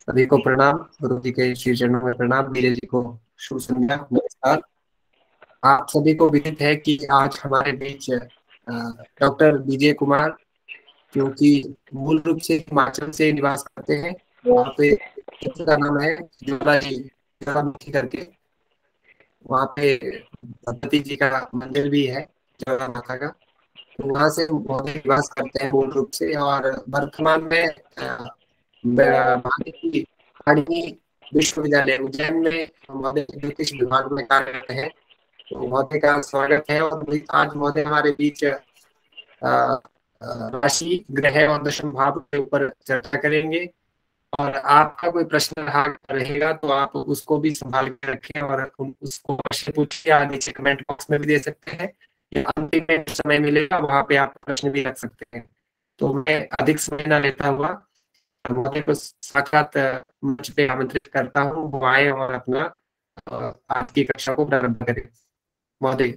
सभी को प्रणाम, गुरु जी के श्री चरणों में प्रणाम। वीरे जी को शुभ संध्या, नमस्कार। आप सभी को विदित है कि आज हमारे बीच डॉक्टर विजय कुमार, जो कि मूल रूप से हिमाचल से निवास करते हैं। वहाँ पे क्षेत्र का नाम है ज्वालामुखी करके। वहाँ पे भगवती जी का मंदिर भी है, जगह माता का। तो वहाँ से महोदय निवास करते हैं मूल रूप से, और वर्तमान में भारतीय पाणिनि विश्वविद्यालय उज्जैन में महोदय ज्योतिष विभाग में कार्यरत है। तो महोदय का स्वागत है। और आज महोदय हमारे बीच राशि, ग्रह और दशम भाव के ऊपर चर्चा करेंगे। और आपका कोई प्रश्न रहेगा तो आप उसको भी संभाल के रखें और उसको प्रश्न पूछिए। आप नीचे कमेंट बॉक्स में भी दे सकते हैं, या अंतिम में समय मिलेगा वहां पे आप प्रश्न भी रख सकते हैं। तो मैं अधिक समय न लेता हुआ महोदय को साक्षात मंच पे आमंत्रित करता हूँ, वो आए और अपना आज की कक्षा को प्रारंभ करें। महोदय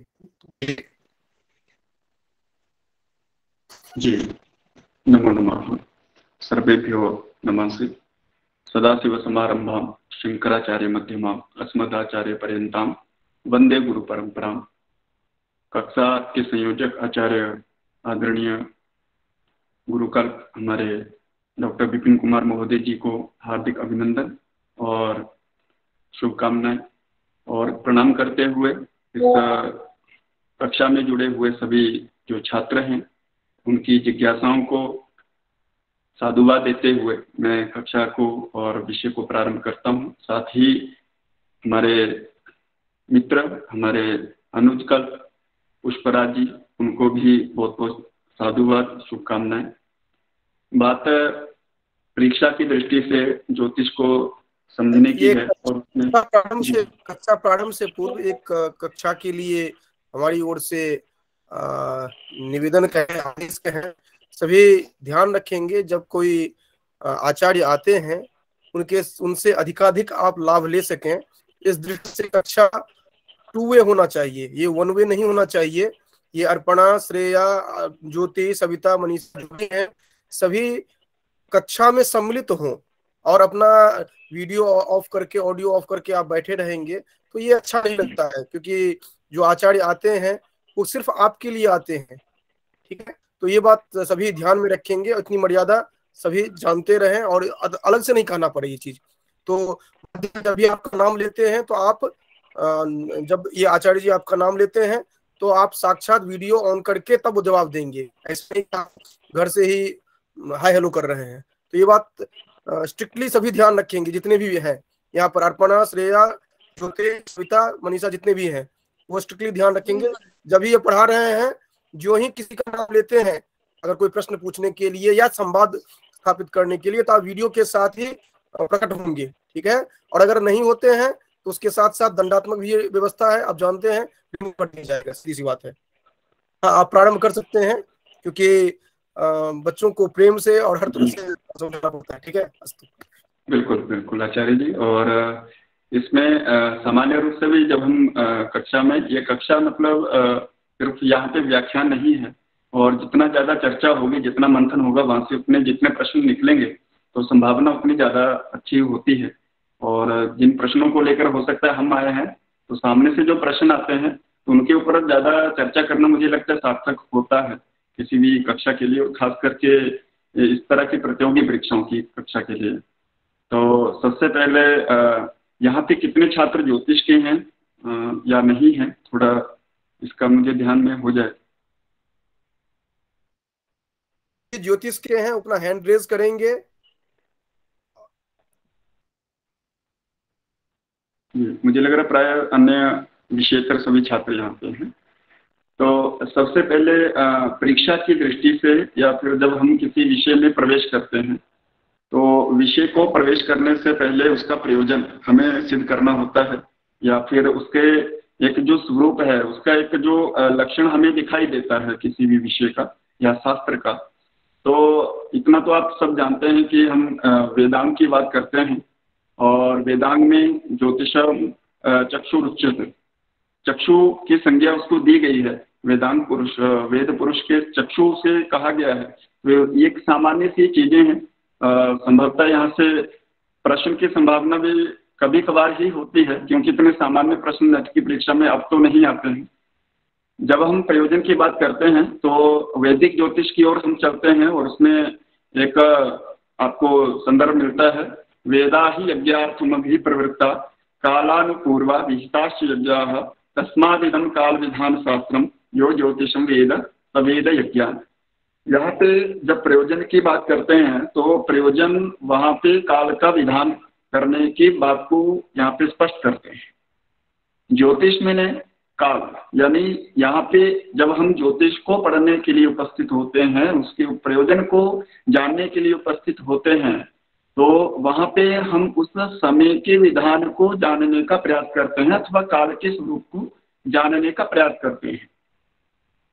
जी, नमो नमः। सर्वेभ्यो नमस्ते। सदाशिवसमारंभां शंकराचार्य मध्यमां अस्मदाचार्य पर्यन्तां वंदे गुरु परंपरां। कक्षा के संयोजक आचार्य आदरणीय गुरुकाल हमारे डॉक्टर विपिन कुमार महोदय जी को हार्दिक अभिनंदन और शुभकामनाएं और प्रणाम करते हुए इस कक्षा में जुड़े हुए सभी जो छात्र हैं उनकी जिज्ञासाओं को साधुवाद देते हुए मैं कक्षा को और विषय को प्रारंभ करता हूं। साथ ही हमारे मित्र, हमारे अनुजकल पुष्पराज जी, उनको भी बहुत बहुत साधुवाद, शुभकामनाएं। बात परीक्षा की दृष्टि से ज्योतिष को समझने की है। और कक्षा प्रारंभ से पूर्व एक कक्षा के लिए हमारी ओर से निवेदन कहें, आदेश कहें, सभी ध्यान रखेंगे। जब कोई आचार्य आते हैं उनसे अधिकाधिक आप लाभ ले सकें, इस दृष्टि से कक्षा 2 वे होना चाहिए, ये 1 वे नहीं होना चाहिए। ये अर्पणा, श्रेया, ज्योति, सविता, मनीषा जो हैं सभी कक्षा में सम्मिलित हों, और अपना वीडियो ऑफ करके, ऑडियो ऑफ करके आप बैठे रहेंगे तो ये अच्छा नहीं लगता है, क्योंकि जो आचार्य आते हैं वो सिर्फ आपके लिए आते हैं। ठीक है, तो ये बात सभी ध्यान में रखेंगे, इतनी मर्यादा सभी जानते रहें और अलग से नहीं कहना पड़े ये चीज। तो जब भी आपका नाम लेते हैं तो आप जब ये आचार्य जी आपका नाम लेते हैं तो आप साक्षात वीडियो ऑन करके तब जवाब देंगे, ऐसे नहीं आप घर से ही हाय हेलो कर रहे हैं। तो ये बात स्ट्रिक्टली सभी ध्यान रखेंगे, जितने भी हैं यहाँ पर, अर्पणा, श्रेया, ज्योति, श्वेता, मनीषा, जितने भी हैं वो स्ट्रिक्टली ध्यान रखेंगे। जब भी ये पढ़ा रहे हैं, जो ही किसी का नाम लेते हैं, अगर कोई प्रश्न पूछने के लिए या संवाद स्थापित करने के लिए, तो आप वीडियो के साथ ही प्रकट होंगे। ठीक है, और अगर नहीं होते हैं तो उसके साथ साथ दंडात्मक भी व्यवस्था है, आप जानते हैं, रिमूव कर दिया जाएगा, सीधी सी बात है। हाँ, आप प्रारंभ कर सकते हैं, क्योंकि बच्चों को प्रेम से और हर तरह से समझाना पड़ता है। ठीक है, बिल्कुल बिल्कुल आचार्य जी। और इसमें सामान्य रूप से भी जब हम कक्षा में, ये कक्षा मतलब सिर्फ यहाँ पे व्याख्यान नहीं है, और जितना ज़्यादा चर्चा होगी, जितना मंथन होगा, वहाँ से उतने जितने प्रश्न निकलेंगे तो संभावना उतनी ज़्यादा अच्छी होती है। और जिन प्रश्नों को लेकर हो सकता है हम आए हैं, तो सामने से जो प्रश्न आते हैं तो उनके ऊपर ज़्यादा चर्चा करना मुझे लगता है सार्थक होता है किसी भी कक्षा के लिए, और खास करके इस तरह की प्रतियोगी परीक्षाओं की कक्षा के लिए। तो सबसे पहले यहाँ पे कितने छात्र ज्योतिष के हैं या नहीं हैं, थोड़ा इसका मुझे ध्यान में हो जाए। ज्योतिष के हैं अपना हैंड रेज करेंगे। मुझे लग रहा है प्राय अन्य विषयेतर सभी छात्र यहाँ पे हैं। तो सबसे पहले परीक्षा की दृष्टि से, या फिर जब हम किसी विषय में प्रवेश करते हैं, तो विषय को प्रवेश करने से पहले उसका प्रयोजन हमें सिद्ध करना होता है, या फिर उसके एक जो स्वरूप है, उसका एक जो लक्षण हमें दिखाई देता है किसी भी विषय का या शास्त्र का। तो इतना तो आप सब जानते हैं कि हम वेदांग की बात करते हैं, और वेदांग में ज्योतिषम चक्षुरुच्यते, चक्षु की संज्ञा उसको दी गई है। वेदांग पुरुष, वेद पुरुष के चक्षु से कहा गया है। वे एक सामान्य सी चीजें हैं, संभवतः यहाँ से प्रश्न की संभावना भी कभी कभार ही होती है, क्योंकि इतने सामान्य प्रश्न नेट की परीक्षा में अब तो नहीं आते हैं। जब हम प्रयोजन की बात करते हैं तो वैदिक ज्योतिष की ओर हम चलते हैं और उसमें एक आपको संदर्भ मिलता है, वेदा ही यज्ञार्थमभि प्रवृत्ता कालानुपूर्वा विहिताश्च यज्ञाः तस्मादिदं काल विधान शास्त्रम यो ज्योतिषम वेद सवेद यज्ञान। यहाँ पे जब प्रयोजन की बात करते हैं तो प्रयोजन वहाँ पे काल का विधान करने की बात को यहाँ पे स्पष्ट करते हैं। ज्योतिष में काल, यानी यहाँ पे जब हम ज्योतिष को पढ़ने के लिए उपस्थित होते हैं, उसके प्रयोजन को जानने के लिए उपस्थित होते हैं, तो वहाँ पे हम उस समय के विधान को जानने का प्रयास करते हैं अथवा काल के स्वरूप को जानने का प्रयास करते हैं।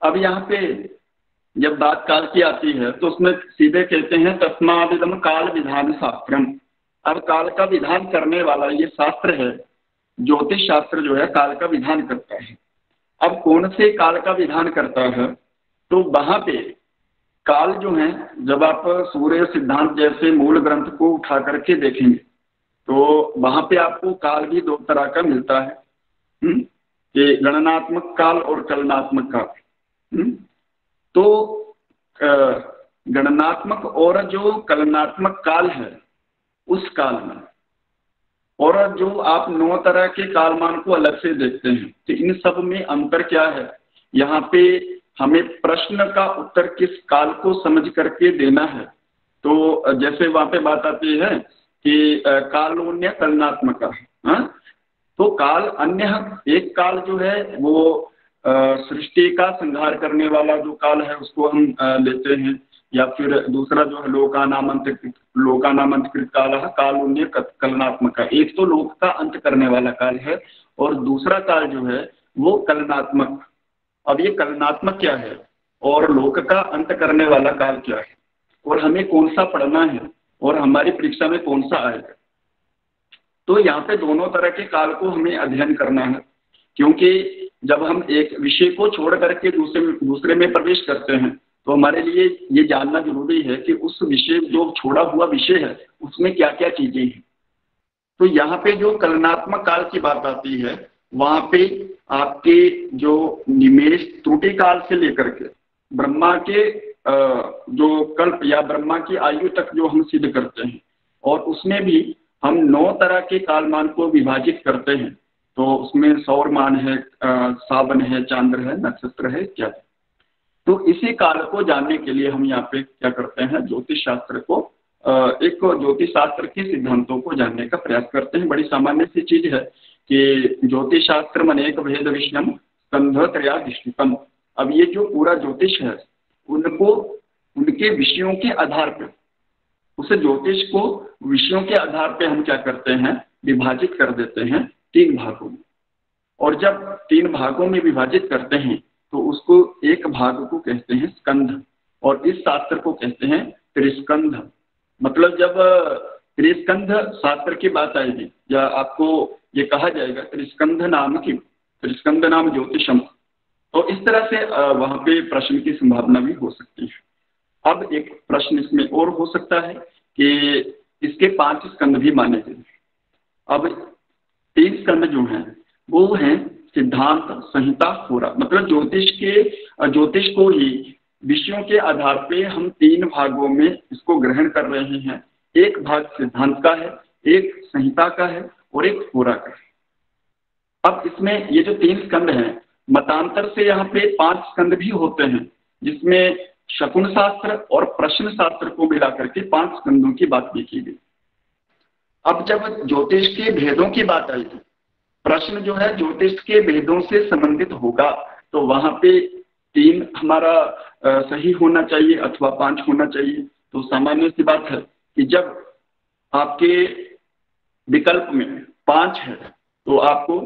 अब यहाँ पे जब बात काल की आती है तो उसमें सीधे कहते हैं तस्मादिदं काल विधान शास्त्रम। अब काल का विधान करने वाला ये शास्त्र है, ज्योतिष शास्त्र जो है काल का विधान करता है। अब कौन से काल का विधान करता है, तो वहाँ पे काल जो है, जब आप सूर्य सिद्धांत जैसे मूल ग्रंथ को उठा करके देखेंगे तो वहाँ पे आपको काल भी दो तरह का मिलता है, कि गणनात्मक काल और कलनात्मक काल। तो गणनात्मक और जो कलनात्मक काल है उस काल में, और जो आप 9 तरह के कालमान को अलग से देखते हैं, तो इन सब में अंतर क्या है। यहाँ पे हमें प्रश्न का उत्तर किस काल को समझ करके देना है। तो जैसे वहाँ पे बात आती है कि कालोन्य कलनात्मक, तो काल अन्य एक काल जो है वो सृष्टि का संहार करने वाला जो काल है उसको हम लेते हैं, या फिर दूसरा जो है लोकानामंतकृत काल है कालोन्य कलनात्मक। एक तो लोक का अंत करने वाला काल है और दूसरा काल जो है वो कलनात्मक। अब ये कलनात्मक क्या है और लोक का अंत करने वाला काल क्या है, और हमें कौन सा पढ़ना है और हमारी परीक्षा में कौन सा आएगा। तो यहाँ पे दोनों तरह के काल को हमें अध्ययन करना है, क्योंकि जब हम एक विषय को छोड़ करके दूसरे में प्रवेश करते हैं तो हमारे लिए ये जानना जरूरी है कि उस विषय जो छोड़ा हुआ विषय है उसमें क्या क्या चीजें हैं। तो यहाँ पे जो कलनात्मक काल की बात आती है वहाँ पे आपके जो निमेष त्रुटि काल से लेकर के ब्रह्मा के जो कल्प या ब्रह्मा की आयु तक जो हम सिद्ध करते हैं, और उसमें भी हम 9 तरह के कालमान को विभाजित करते हैं। तो उसमें सौरमान है, सावन है, चांद्र है, नक्षत्र है इत्यादि। तो इसी काल को जानने के लिए हम यहाँ पे क्या करते हैं, ज्योतिष शास्त्र को एक ज्योतिष शास्त्र के सिद्धांतों को जानने का प्रयास करते हैं। बड़ी सामान्य सी चीज है कि ज्योतिष शास्त्र अनेक भेद विषयम स्कंधत्रयाधिष्ठितम। अब ये जो पूरा ज्योतिष है उनको उनके विषयों के आधार पर, उस ज्योतिष को विषयों के आधार पर हम क्या करते हैं, विभाजित कर देते हैं 3 भागों में। और जब 3 भागों में विभाजित करते हैं तो उसको एक भाग को कहते हैं स्कंध, और इस शास्त्र को कहते हैं त्रिस्कंध। मतलब जब त्रिस्कंध शास्त्र की बात आएगी या आपको ये कहा जाएगा त्रिस्कंध नाम ज्योतिषम, तो इस तरह से वहाँ पे प्रश्न की संभावना भी हो सकती है। अब एक प्रश्न इसमें और हो सकता है कि इसके 5 स्कंध भी माने गए। अब 3 स्कंध जो हैं वो हैं सिद्धांत, संहिता, होरा। मतलब ज्योतिष को ही विषयों के आधार पे हम 3 भागों में इसको ग्रहण कर रहे हैं। एक भाग सिद्धांत का है, एक संहिता का है और एक होरा का है। अब इसमें ये जो 3 स्कंध हैं, मतांतर से यहाँ पे 5 स्कंध भी होते हैं, जिसमें शकुन शास्त्र और प्रश्न शास्त्र को मिला करके 5 स्कंधों की बात भी की गई। अब जब ज्योतिष के भेदों की बात आएगी, प्रश्न जो है ज्योतिष के भेदों से संबंधित होगा, तो वहां पे 3 हमारा सही होना चाहिए अथवा 5 होना चाहिए। तो सामान्य सी बात है कि जब आपके विकल्प में 5 है तो आपको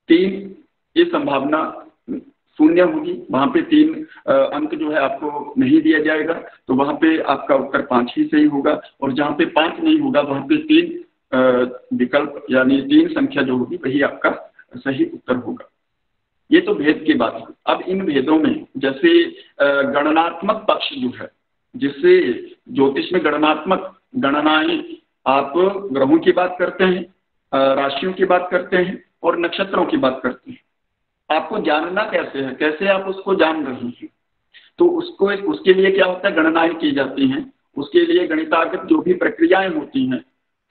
3 ये संभावना शून्य होगी, वहां पे 3 अंक जो है आपको नहीं दिया जाएगा, तो वहां पे आपका उत्तर 5 ही सही होगा। और जहां पे 5 नहीं होगा वहां पे 3 विकल्प यानी 3 संख्या जो होगी वही आपका सही उत्तर होगा। ये तो भेद की बात है। अब इन भेदों में जैसे गणनात्मक पक्ष जो है, जिससे ज्योतिष में गणनात्मक गणनाएं आप ग्रहों की बात करते हैं, राशियों की बात करते हैं और नक्षत्रों की बात करते हैं। आपको जानना कैसे है, कैसे आप उसको जान रहे हैं, तो उसके लिए क्या होता है, गणनाएं की जाती हैं। उसके लिए गणितागत जो भी प्रक्रियाएं होती हैं,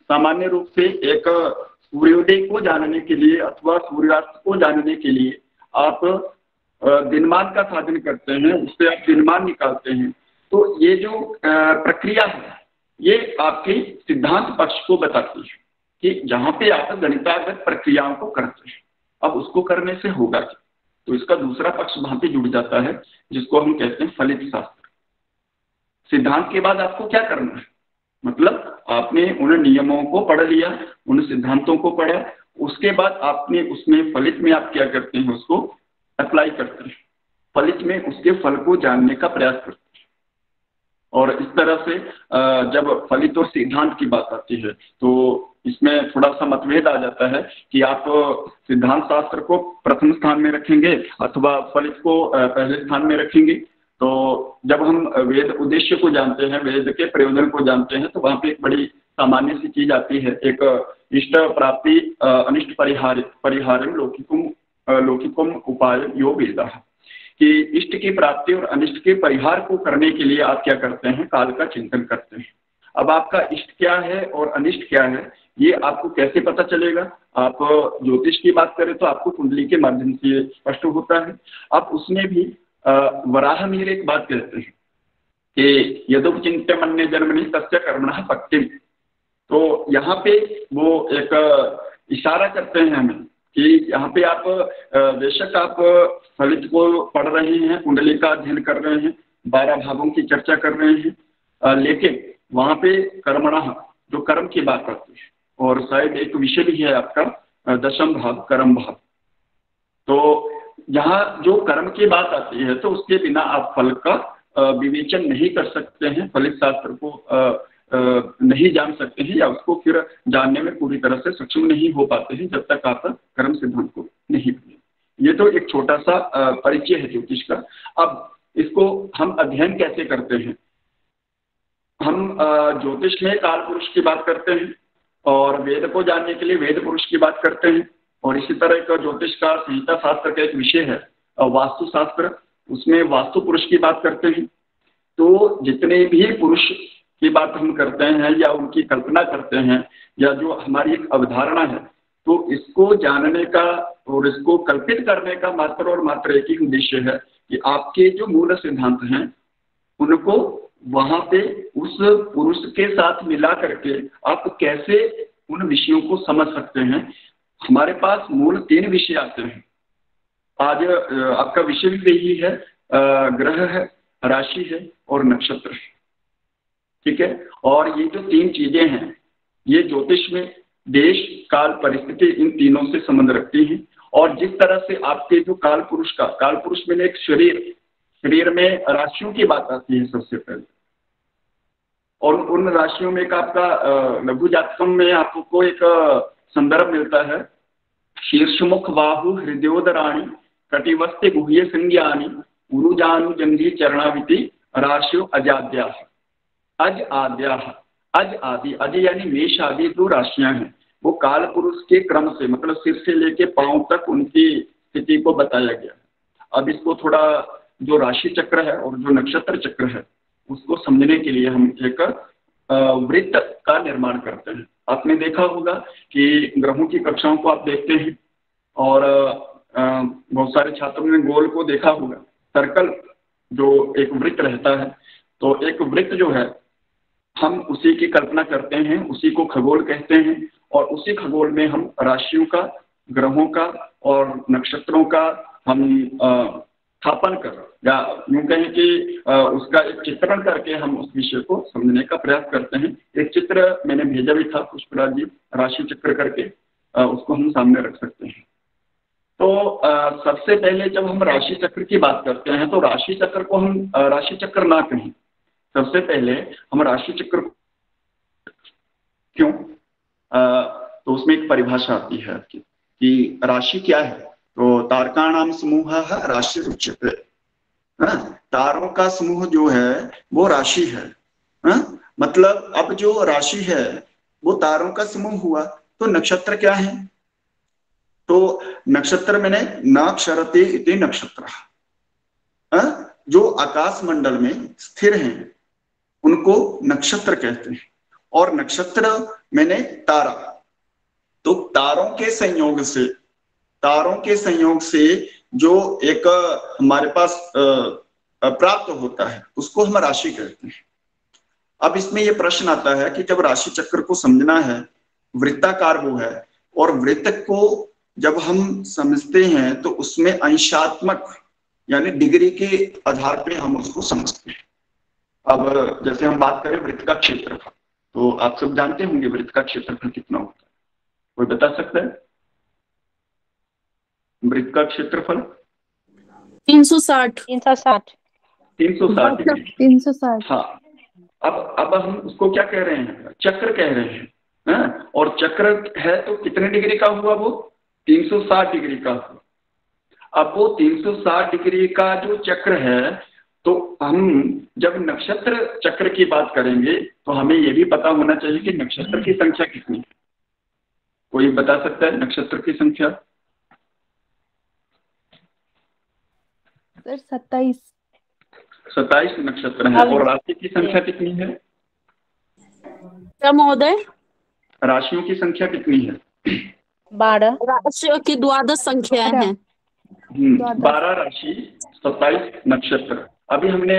सामान्य रूप से एक सूर्योदय को जानने के लिए अथवा सूर्यास्त को जानने के लिए आप दिनमान का साधन करते हैं, उससे आप दिनमान निकालते हैं। तो ये जो प्रक्रिया है ये आपके सिद्धांत पक्ष को बताती है कि जहां पे आप गणितागत प्रक्रियाओं को करते हैं, अब उसको करने से होगा क्या, तो इसका दूसरा पक्ष वहां पे जुड़ जाता है जिसको हम कहते हैं फलित शास्त्र। सिद्धांत के बाद आपको क्या करना है, मतलब आपने उन नियमों को पढ़ लिया, उन सिद्धांतों को पढ़ा, उसके बाद आपने उसमें फलित में आप क्या करते हैं, उसको अप्लाई करते हैं, फलित में उसके फल को जानने का प्रयास करते हैं। और इस तरह से जब फलित और सिद्धांत की बात आती है तो इसमें थोड़ा सा मतभेद आ जाता है कि आप सिद्धांत शास्त्र को प्रथम स्थान में रखेंगे अथवा फलित को पहले स्थान में रखेंगे। तो जब हम वेद उद्देश्य को जानते हैं, वेद के प्रयोजन को जानते हैं, तो वहाँ पे एक बड़ी सामान्य सी चीज आती है, एक इष्ट प्राप्ति अनिष्ट परिहार लौकिकम उपाय यो वेद, कि इष्ट की प्राप्ति और अनिष्ट के परिहार को करने के लिए आप क्या करते हैं, काल का चिंतन करते हैं। अब आपका इष्ट क्या है और अनिष्ट क्या है ये आपको कैसे पता चलेगा। आप ज्योतिष की बात करें तो आपको कुंडली के माध्यम से स्पष्ट होता है। आप उसमें भी वराह मिहिर एक बात कहते हैं कि यदुपचिंत्य मन्य जन्मनि तस्य कर्मणः पक्तिम, तो यहाँ पे वो एक इशारा करते हैं हमें कि यहाँ पे आप बेशक आप फलित को पढ़ रहे हैं, कुंडली का अध्ययन कर रहे हैं, 12 भावों की चर्चा कर रहे हैं, लेकिन वहाँ पे कर्मणः जो कर्म की बात आती है, और शायद एक विषय भी है आपका दशम भाव कर्म भाव, तो यहाँ जो कर्म की बात आती है तो उसके बिना आप फल का विवेचन नहीं कर सकते हैं, फलित शास्त्र को नहीं जान सकते हैं या उसको फिर जानने में पूरी तरह से सक्षम नहीं हो पाते हैं जब तक आप कर्म सिद्धांत को नहीं पढ़ें। ये तो एक छोटा सा परिचय है ज्योतिष का। अब इसको हम अध्ययन कैसे करते हैं, हम ज्योतिष में काल पुरुष की बात करते हैं और वेद को जानने के लिए वेद पुरुष की बात करते हैं, और इसी तरह का ज्योतिष का संहिता शास्त्र का एक विषय है वास्तु शास्त्र, उसमें वास्तु पुरुष की बात करते हैं। तो जितने भी पुरुष की बात हम करते हैं या उनकी कल्पना करते हैं या जो हमारी एक अवधारणा है, तो इसको जानने का और इसको कल्पित करने का मात्र और मात्र एक ही उद्देश्य है कि आपके जो मूल सिद्धांत हैं उनको वहां पे उस पुरुष के साथ मिला करके आप कैसे उन विषयों को समझ सकते हैं। हमारे पास मूल 3 विषय आते हैं। आज आपका विषय भी यही है, ग्रह है, राशि है और नक्षत्र है, ठीक है। और ये जो 3 चीजें हैं ये ज्योतिष में देश काल परिस्थिति इन तीनों से संबंध रखती हैं। और जिस तरह से आपके जो काल पुरुष में एक शरीर में राशियों की बात आती है सबसे पहले, और उन राशियों में एक आपका लघु जातकम में आपको एक संदर्भ मिलता है, शीर्षमुख बाहु हृदयोदराणी कटिवस्ते गुह्य संज्ञानी उरुजानु जंगी चरणाविति राशियो अजाद्या अज आदि यानी मेष आदि 2 राशियां हैं, वो काल पुरुष के क्रम से मतलब सिर से लेके पांव तक उनकी स्थिति को बताया गया। अब इसको थोड़ा जो राशि चक्र है और जो नक्षत्र चक्र है उसको समझने के लिए हम एक वृत्त का निर्माण करते हैं। आपने देखा होगा कि ग्रहों की कक्षाओं को आप देखते हैं और बहुत सारे छात्रों ने गोल को देखा होगा, सर्कल जो एक वृत्त रहता है, तो एक वृत्त जो है हम उसी की कल्पना करते हैं, उसी को खगोल कहते हैं, और उसी खगोल में हम राशियों का, ग्रहों का और नक्षत्रों का हम स्थापन कर या यूं कहें कि उसका एक चित्रण करके हम उस विषय को समझने का प्रयास करते हैं। एक चित्र मैंने भेजा भी था पुष्पराज जी, राशि चक्र करके, उसको हम सामने रख सकते हैं। तो सबसे पहले जब हम राशि चक्र की बात करते हैं तो राशि चक्र को हम राशि चक्र ना कहें, सबसे पहले हम राशि चक्र क्यों, तो उसमें एक परिभाषा आती है आपकी कि राशि क्या है, तो तारकाणाम समूह राशि उच्यते, तारों का समूह जो है वो राशि है। मतलब अब जो राशि है वो तारों का समूह हुआ। तो नक्षत्र क्या है? तो नक्षत्र मैंने नाक्षरते इति नक्षत्र, जो आकाश मंडल में स्थिर हैं उनको नक्षत्र कहते हैं। और नक्षत्र मैंने तारा, तो तारों के संयोग से जो एक हमारे पास प्राप्त होता है उसको हम राशि कहते हैं। अब इसमें यह प्रश्न आता है कि जब राशि चक्र को समझना है, वृत्ताकार वो है, और वृत्त को जब हम समझते हैं तो उसमें अंशात्मक यानी डिग्री के आधार पे हम उसको समझते हैं। अब जैसे हम बात करें वृत्त का क्षेत्रफल, तो आप सब जानते होंगे वृत्त का क्षेत्रफल कितना होता है? कोई बता सकता है वृत्त का क्षेत्रफल? 360 डिग्री। 360। हाँ, अब हम उसको क्या कह रहे हैं? चक्र कह रहे हैं, हाँ? और चक्र है तो कितने डिग्री का हुआ? वो 360 डिग्री का हुआ। अब वो 360 डिग्री का जो चक्र है, तो हम जब नक्षत्र चक्र की बात करेंगे तो हमें यह भी पता होना चाहिए कि नक्षत्र की संख्या कितनी है। कोई बता सकता है नक्षत्र की संख्या? सर 27 नक्षत्र है। और राशि की संख्या कितनी है? क्या महोदय? राशियों की संख्या कितनी है? 12 राशियों की 12 संख्याएं हैं। 12 राशि, 27 नक्षत्र। अभी हमने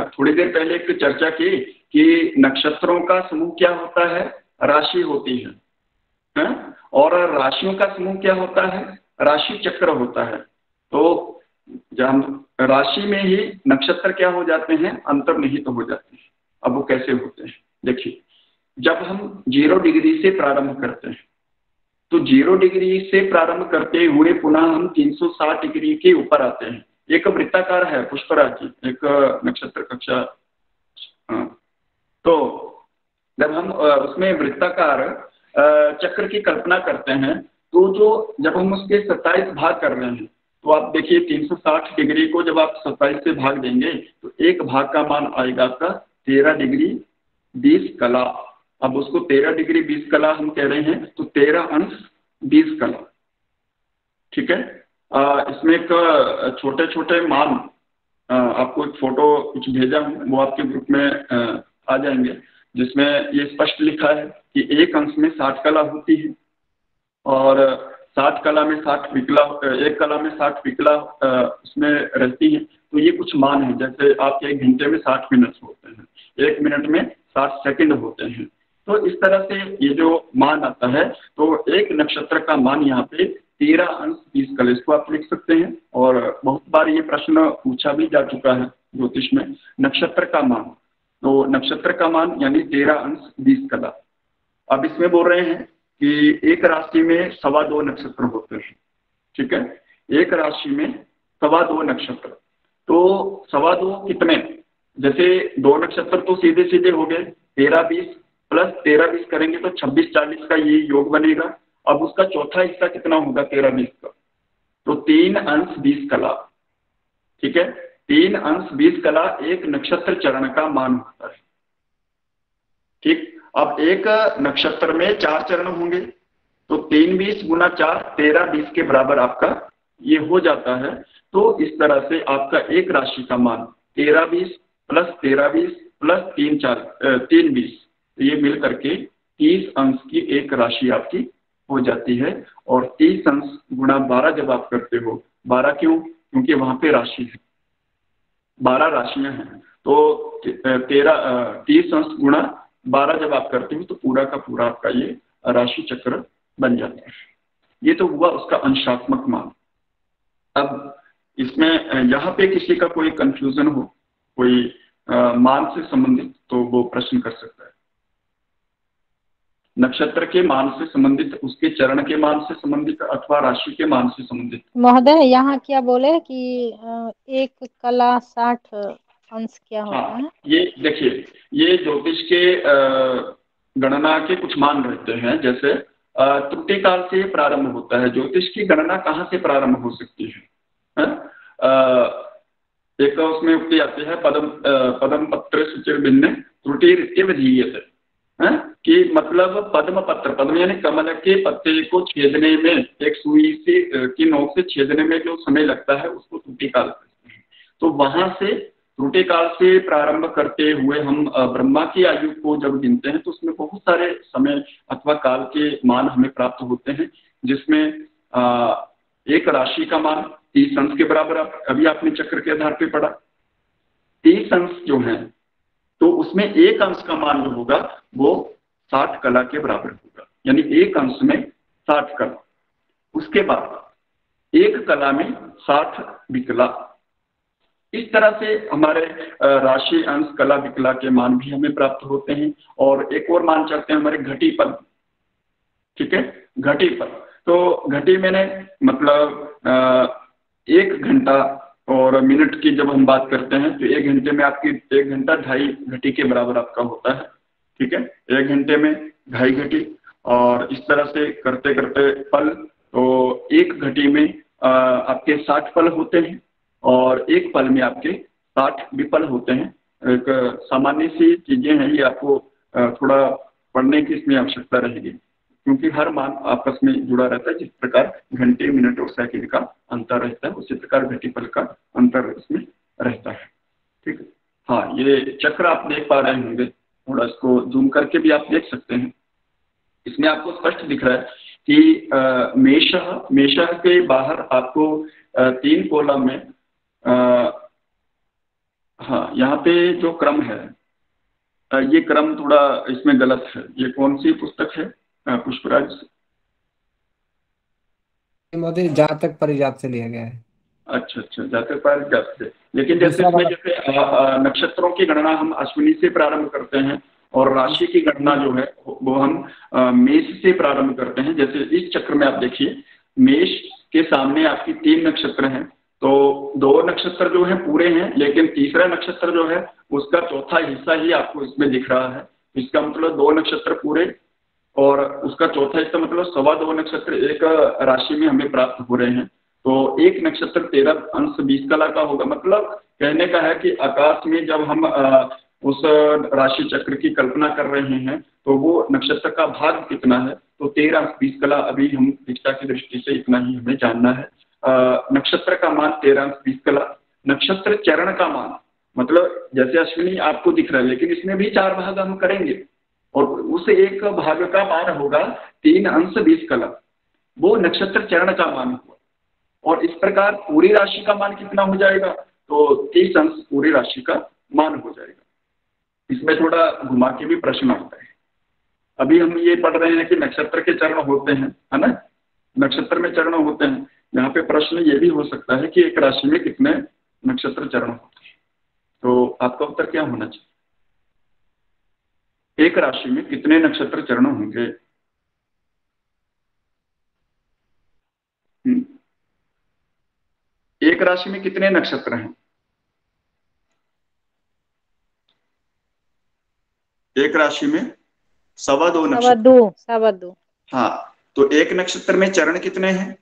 थोड़ी देर पहले एक चर्चा की कि नक्षत्रों का समूह क्या होता है? राशि होती है, और राशियों का समूह क्या होता है? राशि चक्र होता है। तो जब राशि में ही नक्षत्र क्या हो जाते हैं? अंतर्निहित हो जाते हैं। अब वो कैसे होते हैं? देखिए, जब हम 0 डिग्री से प्रारंभ करते हैं तो 0 डिग्री से प्रारंभ करते हुए पुनः हम 360 डिग्री के ऊपर आते हैं। एक वृत्ताकार है पुष्पराज जी, एक नक्षत्र कक्षा। तो जब हम उसमें वृत्ताकार चक्र की कल्पना करते हैं तो जब हम उसके 27 भाग कर रहे हैं, तो आप देखिए 360 डिग्री को जब आप 27 से भाग देंगे तो एक भाग का मान आएगा आपका 13 डिग्री 20 कला। अब उसको 13 डिग्री 20 कला हम कह रहे हैं, तो 13 अंश 20 कला। ठीक है। इसमें एक छोटे छोटे मान, आपको एक फोटो कुछ भेजा हूँ, वो आपके ग्रुप में आ जाएंगे, जिसमें ये स्पष्ट लिखा है कि एक अंश में 60 कला होती है और 60 कला में 60 विकला, एक कला में 60 विकला उसमें रहती है। तो ये कुछ मान है, जैसे आपके 1 घंटे में 60 मिनट होते हैं, 1 मिनट में 60 सेकंड होते हैं। तो इस तरह से ये जो मान आता है, तो एक नक्षत्र का मान यहाँ पे 13 अंश 20 कला, इसको आप लिख सकते हैं। और बहुत बार ये प्रश्न पूछा भी जा चुका है ज्योतिष में, नक्षत्र का मान। तो नक्षत्र का मान यानी 13 अंश 20 कला। अब इसमें बोल रहे हैं कि एक राशि में 2.25 नक्षत्र होते हैं। ठीक है, एक राशि में 2.25 नक्षत्र। तो 2.25 कितने? जैसे 2 नक्षत्र तो सीधे सीधे हो गए, 13-20 प्लस 13-20 करेंगे तो 26-40 का ये योग बनेगा। अब उसका चौथा हिस्सा कितना होगा 13-20 का? तो 3 अंश 20 कला। ठीक है, 3 अंश 20 कला एक नक्षत्र चरण का मान होता है। ठीक, अब एक नक्षत्र में 4 चरण होंगे, तो 3-20 गुना 4 13-20 के बराबर आपका ये हो जाता है। तो इस तरह से आपका एक राशि का मान 13-20 प्लस 13-20 प्लस 3-20, ये मिल करके 30 अंश की एक राशि आपकी हो जाती है। और 30 अंश गुना 12 जब आप करते हो, 12 क्यों? क्योंकि वहां पे राशि है, 12 राशियां हैं। तो 30 अंश गुणा 12 जब आप करते हो तो पूरा का पूरा आपका ये राशि चक्र बन जाता है। ये तो हुआ उसका अंशात्मक मान। अब इसमें यहाँ पे किसी का कोई कंफ्यूजन हो, कोई मान से संबंधित, तो वो प्रश्न कर सकता है। नक्षत्र के मान से संबंधित, उसके चरण के मान से संबंधित, अथवा राशि के मान से संबंधित। महोदय यहाँ क्या बोले कि एक कला 60 अंश क्या होता है? ये देखिए, ये ज्योतिष के गणना के कुछ मान रहते हैं। जैसे त्रुटि काल से प्रारंभ होता है। ज्योतिष की गणना कहाँ से प्रारंभ हो सकती है? एक उसमें उक्ति आती है, पदम पत्र सुचिर भिन्न त्रुटि विधीयते। है कि मतलब पद्म पत्र, पद्म यानी कमल के पत्ते को छेदने में, एक सुई से की नोक से छेदने में जो समय लगता है उसको त्रुटि काल कहते हैं। तो वहां से त्रुटि काल से प्रारंभ करते हुए हम ब्रह्मा की आयु को जब गिनते हैं तो उसमें बहुत सारे समय अथवा काल के मान हमें प्राप्त होते हैं, जिसमें एक राशि का मान 30 अंश के बराबर, अभी आपने चक्र के आधार पे पढ़ा, 30 अंश जो है तो उसमें एक अंश का मान जो होगा वो 60 कला के बराबर होगा, यानी एक अंश में 60 कला। उसके बाद एक कला में 60 विकला। इस तरह से हमारे राशि, अंश, कला, विकला के मान भी हमें प्राप्त होते हैं। और एक और मान चलते हैं हमारे घटी पल, ठीक है, घटी पल। तो घटी मैंने मतलब 1 घंटा और मिनट की जब हम बात करते हैं तो 1 घंटे में आपकी 1 घंटा 2.5 घटी के बराबर आपका होता है, ठीक है, 1 घंटे में 2.5 घटी। और इस तरह से करते करते पल, तो 1 घटी में आपके 60 पल होते हैं और 1 पल में आपके 60 विपल होते हैं। एक सामान्य सी चीजें हैं, ये आपको थोड़ा पढ़ने की इसमें आवश्यकता रहेगी, क्योंकि हर मान आपस में जुड़ा रहता है। जिस प्रकार घंटे, मिनट और सेकंड का अंतर रहता है उसी प्रकार घटीपल का अंतर इसमें रहता है, ठीक है। हाँ, ये चक्र आप देख पा रहे होंगे, थोड़ा इसको जूम करके भी आप देख सकते हैं। इसमें आपको स्पष्ट दिख रहा है कि मेषः के बाहर आपको 3 कॉलम में हाँ, यहाँ पे जो क्रम है ये क्रम थोड़ा इसमें गलत है। ये कौन सी पुस्तक है पुष्पराज? महोदय जातक परिजात से लिया गया है। अच्छा, जातक परिजात से। लेकिन जैसे इसमें जैसे नक्षत्रों की गणना हम अश्विनी से प्रारंभ करते हैं और राशि की गणना जो है वो हम मेष से प्रारंभ करते हैं। जैसे इस चक्र में आप देखिए, मेष के सामने आपकी 3 नक्षत्र हैं, तो 2 नक्षत्र जो है पूरे हैं, लेकिन तीसरा नक्षत्र जो है उसका चौथा हिस्सा ही आपको इसमें दिख रहा है। इसका मतलब 2 नक्षत्र पूरे और उसका चौथा हिस्सा मतलब 2.25 नक्षत्र एक राशि में हमें प्राप्त हो रहे हैं। तो एक नक्षत्र 13 अंश 20 कला का होगा। मतलब कहने का है कि आकाश में जब हम उस राशि चक्र की कल्पना कर रहे हैं तो वो नक्षत्र का भाग कितना है, तो 13 अंश 20 कला। अभी हम दीक्षा की दृष्टि से इतना ही हमें जानना है। नक्षत्र का मान 13 अंश 20 कला। नक्षत्र चरण का मान मतलब जैसे अश्विनी आपको दिख रहा है, लेकिन इसमें भी 4 भाग हम करेंगे और उस एक भाग का मान होगा 3 अंश 20 कला, वो नक्षत्र चरण का मान हुआ। और इस प्रकार पूरी राशि का मान कितना हो जाएगा, तो 30 अंश पूरी राशि का मान हो जाएगा। इसमें थोड़ा घुमा के भी प्रश्न आता है। अभी हम ये पढ़ रहे हैं कि नक्षत्र के चरण होते हैं, है ना, नक्षत्र में चरण होते हैं। यहाँ पे प्रश्न ये भी हो सकता है कि एक राशि में कितने नक्षत्र चरण होते हैं, तो आपका उत्तर क्या होना चाहिए? एक राशि में कितने नक्षत्र चरण होंगे? एक राशि में कितने नक्षत्र हैं? एक राशि में 2.25 नक्षत्र। 2.25। हाँ, तो एक नक्षत्र में चरण कितने हैं?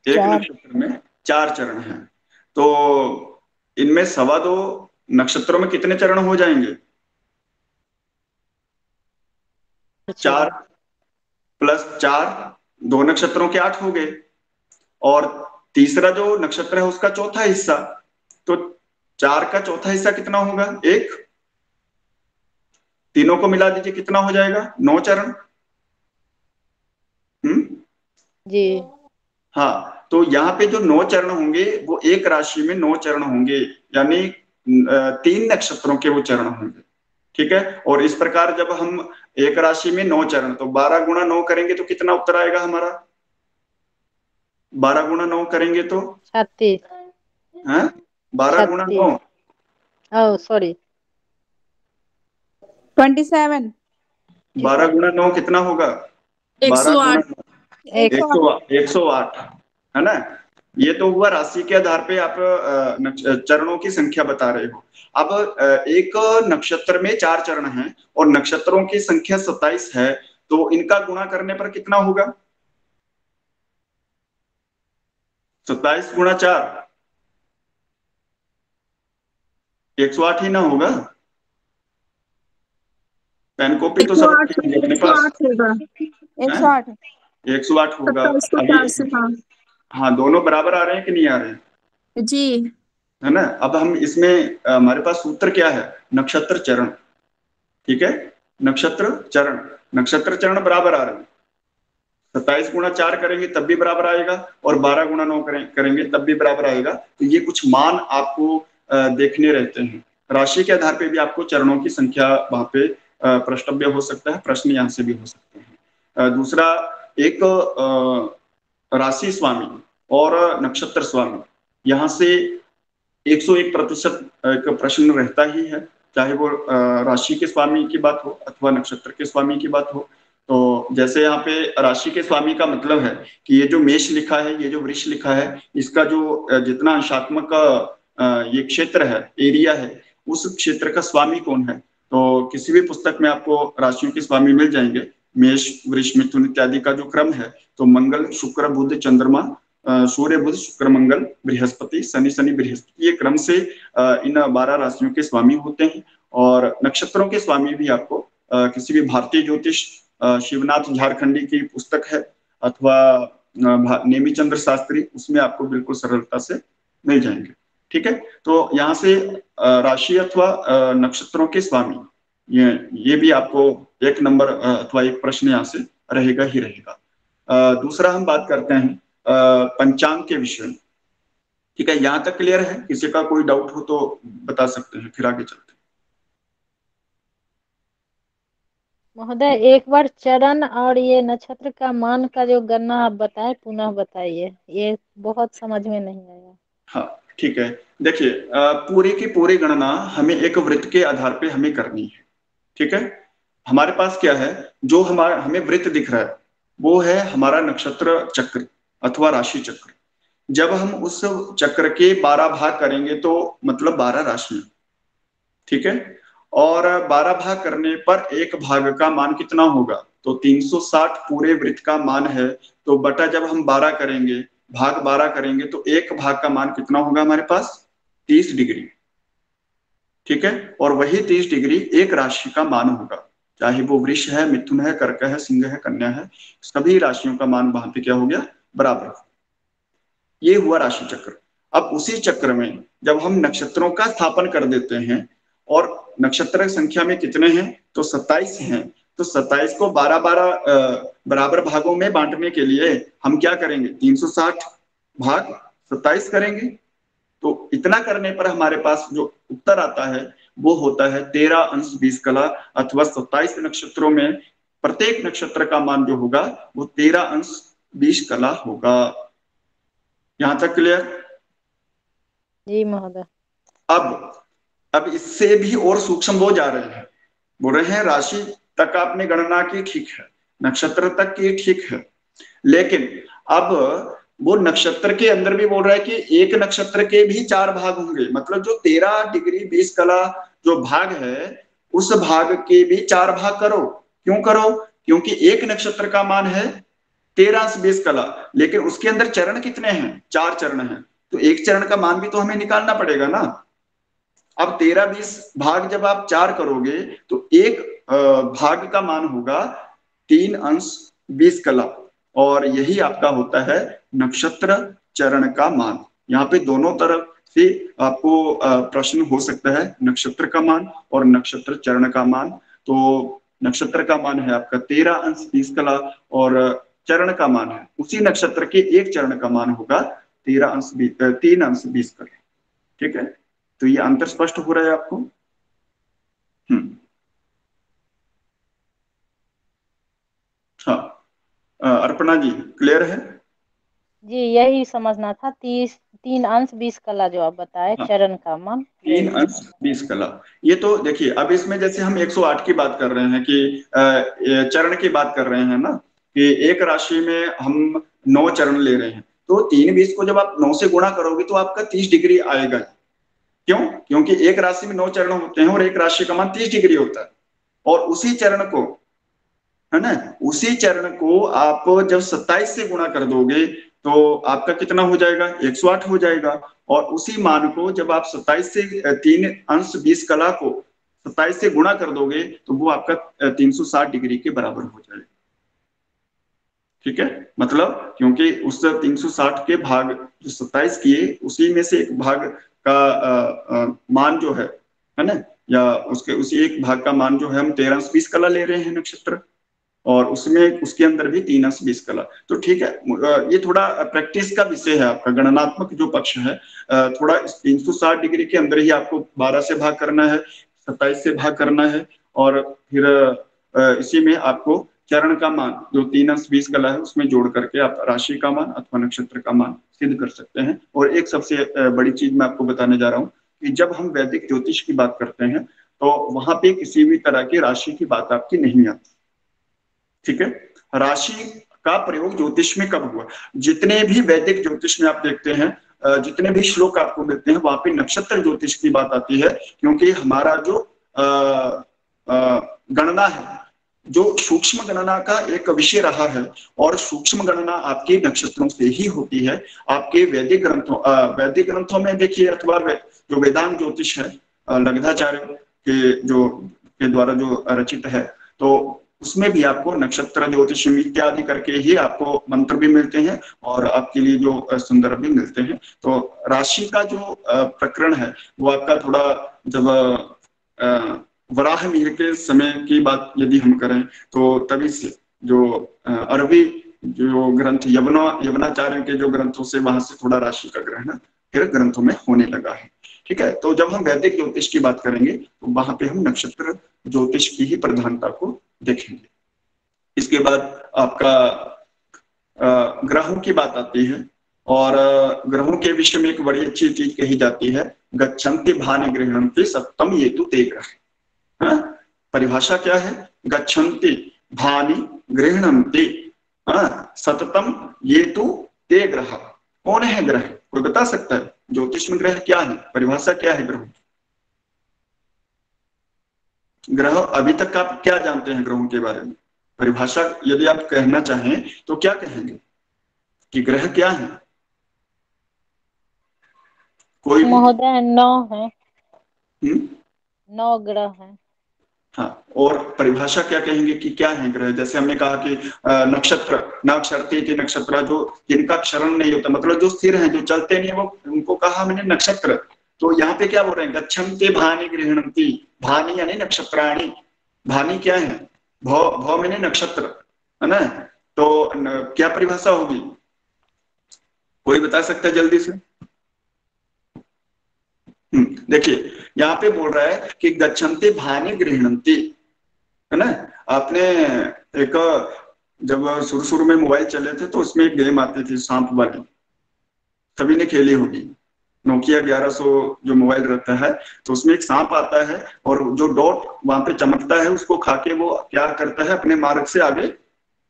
एक नक्षत्र में 4 चरण हैं। तो इनमें 2.25 नक्षत्रों में कितने चरण हो जाएंगे? 4 प्लस 4, 2 नक्षत्रों के 8 हो गए। और तीसरा जो नक्षत्र है उसका चौथा हिस्सा, तो 4 का चौथा हिस्सा कितना होगा? 1। तीनों को मिला दीजिए, कितना हो जाएगा? 9 चरण। जी हाँ, तो यहाँ पे जो 9 चरण होंगे वो एक राशि में 9 चरण होंगे, यानी 3 नक्षत्रों के वो चरण होंगे, ठीक है। और इस प्रकार जब हम एक राशि में 9 चरण, तो 12 गुणा 9 करेंगे तो कितना उत्तर आएगा हमारा? 12 गुणा 9 करेंगे तो 36। 12 गुणा 9, ओह सॉरी 27। 12 गुणा 9 कितना होगा? 108। 108 है ना। ये तो हुआ राशि के आधार पे आप चरणों की संख्या बता रहे हो। अब एक नक्षत्र में 4 चरण हैं और नक्षत्रों की संख्या 27 है, तो इनका गुणा करने पर कितना होगा? 27 गुणा 4, 108 ही ना होगा? पेन कॉपी तो सब 108 अपने पास 108 होगा। है। 108 108 होगा 27 को अभी। 4 से। हाँ हाँ, दोनों बराबर आ रहे हैं कि नहीं आ रहे हैं? जी। है ना। अब हम इसमें हमारे पास सूत्र क्या है? नक्षत्र चरण। ठीक है, नक्षत्र चरण, नक्षत्र चरण बराबर आ रहे हैं। 27 गुणा 4 करेंगे तब भी बराबर आएगा, और 12 गुणा 9 करेंगे तब भी बराबर आएगा। तो ये कुछ मान आपको देखने रहते हैं। राशि के आधार पे भी आपको चरणों की संख्या वहां पे प्रश्नव्य हो सकता है, प्रश्न यहाँ से भी हो सकते हैं। दूसरा, एक राशि स्वामी और नक्षत्र स्वामी, यहाँ से 101% का प्रश्न रहता ही है, चाहे वो राशि के स्वामी की बात हो अथवा नक्षत्र के स्वामी की बात हो। तो जैसे यहाँ पे राशि के स्वामी का मतलब है कि ये जो मेष लिखा है, ये जो वृष लिखा है, इसका जो जितना अंशात्मक ये क्षेत्र है, एरिया है, उस क्षेत्र का स्वामी कौन है। तो किसी भी पुस्तक में आपको राशियों के स्वामी मिल जाएंगे, मेष वृष मिथुन इत्यादि का जो क्रम है, तो मंगल शुक्र बुध चंद्रमा, सूर्य बुध शुक्र मंगल बृहस्पति शनि शनि बृहस्पति, ये क्रम से इन 12 राशियों के स्वामी होते हैं। और नक्षत्रों के स्वामी भी आपको किसी भी भारतीय ज्योतिष, शिवनाथ झारखंडी की पुस्तक है अथवा नेमीचंद्र शास्त्री, उसमें आपको बिल्कुल सरलता से मिल जाएंगे। ठीक है, तो यहाँ से राशि अथवा नक्षत्रों के स्वामी, ये भी आपको एक नंबर अथवा एक प्रश्न यहाँ से रहेगा ही रहेगा। दूसरा हम बात करते हैं पंचांग के विषय में। ठीक है, यहाँ तक क्लियर है? किसी का कोई डाउट हो तो बता सकते हैं, फिर आगे चलते हैं। महोदय एक बार चरण और ये नक्षत्र का मान का जो गणना आप बताएं, पुनः बताइए, ये बहुत समझ में नहीं आया। हाँ ठीक है, देखिए पूरी की पूरी गणना हमें एक वृत्त के आधार पे हमें करनी है। ठीक है, हमारे पास क्या है, जो हमारा हमें वृत्त दिख रहा है वो है हमारा नक्षत्र चक्र अथवा राशि चक्र। जब हम उस चक्र के 12 भाग करेंगे तो मतलब 12 राशि। ठीक है, और 12 भाग करने पर एक भाग का मान कितना होगा, तो 360 पूरे वृत्त का मान है। तो बटा जब हम 12 करेंगे, भाग 12 करेंगे, तो एक भाग का मान कितना होगा हमारे पास, 30 डिग्री। ठीक है, और वही 30 डिग्री एक राशि का मान होगा, चाहे वो वृष है, मिथुन है, कर्क है, सिंह है, कन्या है, सभी राशियों का मान वहां पे क्या हो गया, बराबर। ये हुआ राशि चक्र। अब उसी चक्र में जब हम नक्षत्रों का स्थापन कर देते हैं, और नक्षत्र संख्या में कितने हैं, तो 27 हैं, तो 27 को 12 बराबर भागों में बांटने के लिए हम क्या करेंगे, 360 भाग 27 करेंगे। तो इतना करने पर हमारे पास जो उत्तर आता है वो होता है 13 अंश 20 कला, अथवा 27 नक्षत्रों में प्रत्येक नक्षत्र का मान जो होगा वो 13 अंश 20 कला होगा। यहां तक क्लियर? जी महोदय। अब इससे भी और सूक्ष्म वो जा रहे हैं, बोल रहे हैं राशि तक आपने गणना की, ठीक है, नक्षत्र तक की, ठीक है, लेकिन अब वो नक्षत्र के अंदर भी बोल रहा है कि एक नक्षत्र के भी 4 भाग होंगे, मतलब जो 13 डिग्री 20 कला जो भाग है, उस भाग के भी 4 भाग करो। क्यों करो? क्योंकि एक नक्षत्र का मान है 13 20 कला, लेकिन उसके अंदर चरण कितने हैं, 4 चरण हैं, तो एक चरण का मान भी तो हमें निकालना पड़ेगा ना। अब 13 20 भाग जब आप 4 करोगे तो एक भाग का मान होगा 3 अंश 20 कला, और यही आपका होता है नक्षत्र चरण का मान। यहाँ पे दोनों तरफ से आपको प्रश्न हो सकता है, नक्षत्र का मान और नक्षत्र चरण का मान। तो नक्षत्र का मान है आपका 13 अंश 20 कला, और चरण का मान है उसी नक्षत्र के एक चरण का मान होगा 3 अंश 20 कला। ठीक है, तो ये अंतर स्पष्ट हो रहा है आपको? हाँ, अर्पणा जी क्लियर है? जी यही समझना था, 3 अंश 20 कला जो आप बताए, हाँ, चरण का मान 3 अंश 20 कला। ये तो देखिए, अब इसमें जैसे हम 108 की बात कर रहे हैं कि चरण की बात कर रहे हैं ना, कि एक राशि में हम 9 चरण ले रहे हैं, तो 3 20 को जब आप 9 से गुणा करोगे तो आपका 30 डिग्री आएगा। क्यों? क्योंकि एक राशि में 9 चरण होते हैं और एक राशि का मान 30 डिग्री होता है, और उसी चरण को, है ना, उसी चरण को आप जब 27 से गुणा कर दोगे तो आपका कितना हो जाएगा, 108 हो जाएगा। और उसी मान को जब आप 27 से 3 अंश 20 कला को 27 से गुणा कर दोगे तो वो आपका 360 डिग्री के बराबर हो जाएगा। ठीक है, मतलब क्योंकि उस 360 के भाग जो 27 किए उसी में से एक भाग का मान जो है ना, या उसके उसी एक भाग का मान जो है हम 13 अंश 20 कला ले रहे हैं नक्षत्र, और उसमें उसके अंदर भी 3 अंश 20 कला। तो ठीक है, ये थोड़ा प्रैक्टिस का विषय है आपका, गणनात्मक जो पक्ष है थोड़ा 360 डिग्री के अंदर ही आपको 12 से भाग करना है, 27 से भाग करना है, और फिर इसी में आपको चरण का मान जो 3 अंश 20 कला है उसमें जोड़ करके आप राशि का मान अथवा नक्षत्र का मान सिद्ध कर सकते हैं। और एक सबसे बड़ी चीज मैं आपको बताने जा रहा हूँ कि जब हम वैदिक ज्योतिष की बात करते हैं तो वहां पे किसी भी तरह की राशि की बात आपकी नहीं आती। ठीक है, राशि का प्रयोग ज्योतिष में कब हुआ? जितने भी वैदिक ज्योतिष में आप देखते हैं, जितने भी श्लोक आपको मिलते हैं वहां पे नक्षत्र ज्योतिष की बात आती है, क्योंकि हमारा जो गणना है, जो सूक्ष्म गणना का एक विषय रहा है, और सूक्ष्म गणना आपके नक्षत्रों से ही होती है। आपके वैदिक ग्रंथों में देखिए, अथवा जो वेदांत ज्योतिष है लग्नाचार्य के द्वारा जो रचित है, तो उसमें भी आपको नक्षत्र ज्योतिष इत्यादि करके ही आपको मंत्र भी मिलते हैं और आपके लिए जो संदर्भ भी मिलते हैं। तो राशि का जो प्रकरण है वो आपका थोड़ा, जब वराह मिहिर के समय की बात यदि हम करें तो तभी से जो अरबी जो ग्रंथ यवनाचार्य के जो ग्रंथों से वहां से थोड़ा राशि का ग्रहण फिर ग्रंथों में होने लगा है। ठीक है, तो जब हम वैदिक ज्योतिष की बात करेंगे तो वहां पे हम नक्षत्र ज्योतिष की ही प्रधानता को देखेंगे। इसके बाद आपका ग्रहों की बात आती है, और ग्रहों के विषय में एक बड़ी अच्छी चीज कही जाती है, गच्छन्ति भानि गृह्णन्ति सप्तम येतु ते ग्रह। परिभाषा क्या है? गच्छन्ति भानि गृह्णन्ति सततम येतु ते ग्रह। कौन है ग्रह? कोई बता सकता है? ज्योतिष में ग्रह क्या है? परिभाषा क्या है ग्रहों? ग्रह अभी तक आप क्या जानते हैं ग्रहों के बारे में? परिभाषा यदि आप कहना चाहें तो क्या कहेंगे कि ग्रह क्या है? कोई महोदय 9 है। 9 ग्रह है। हाँ, और परिभाषा क्या कहेंगे कि क्या है ग्रह? जैसे हमने कहा कि नक्षत्र, नक्षत्र के नक्षत्र जो जिनका क्षरण नहीं होता, मतलब जो स्थिर हैं, जो चलते नहीं है, वो उनको कहा हमने नक्षत्र। तो यहाँ पे क्या बोल रहे हैं? गच्छन्ति भानि गृह्णन्ति। भानि यानी नक्षत्राणि। भानि क्या है? भव मैंने नक्षत्र, है ना? तो क्या परिभाषा होगी? कोई बता सकता है जल्दी से? देखिए यहाँ पे बोल रहा है कि गच्छन्ति भानि गृह्णन्ति, है ना? आपने एक जब शुरू में मोबाइल चले थे तो उसमें एक गेम आती थी सांप वाली, सभी ने खेली होगी। नोकिया 1100 जो मोबाइल रहता है तो उसमें एक सांप आता है और जो डॉट वहां पे चमकता है उसको खा के वो क्या करता है? अपने मार्ग से आगे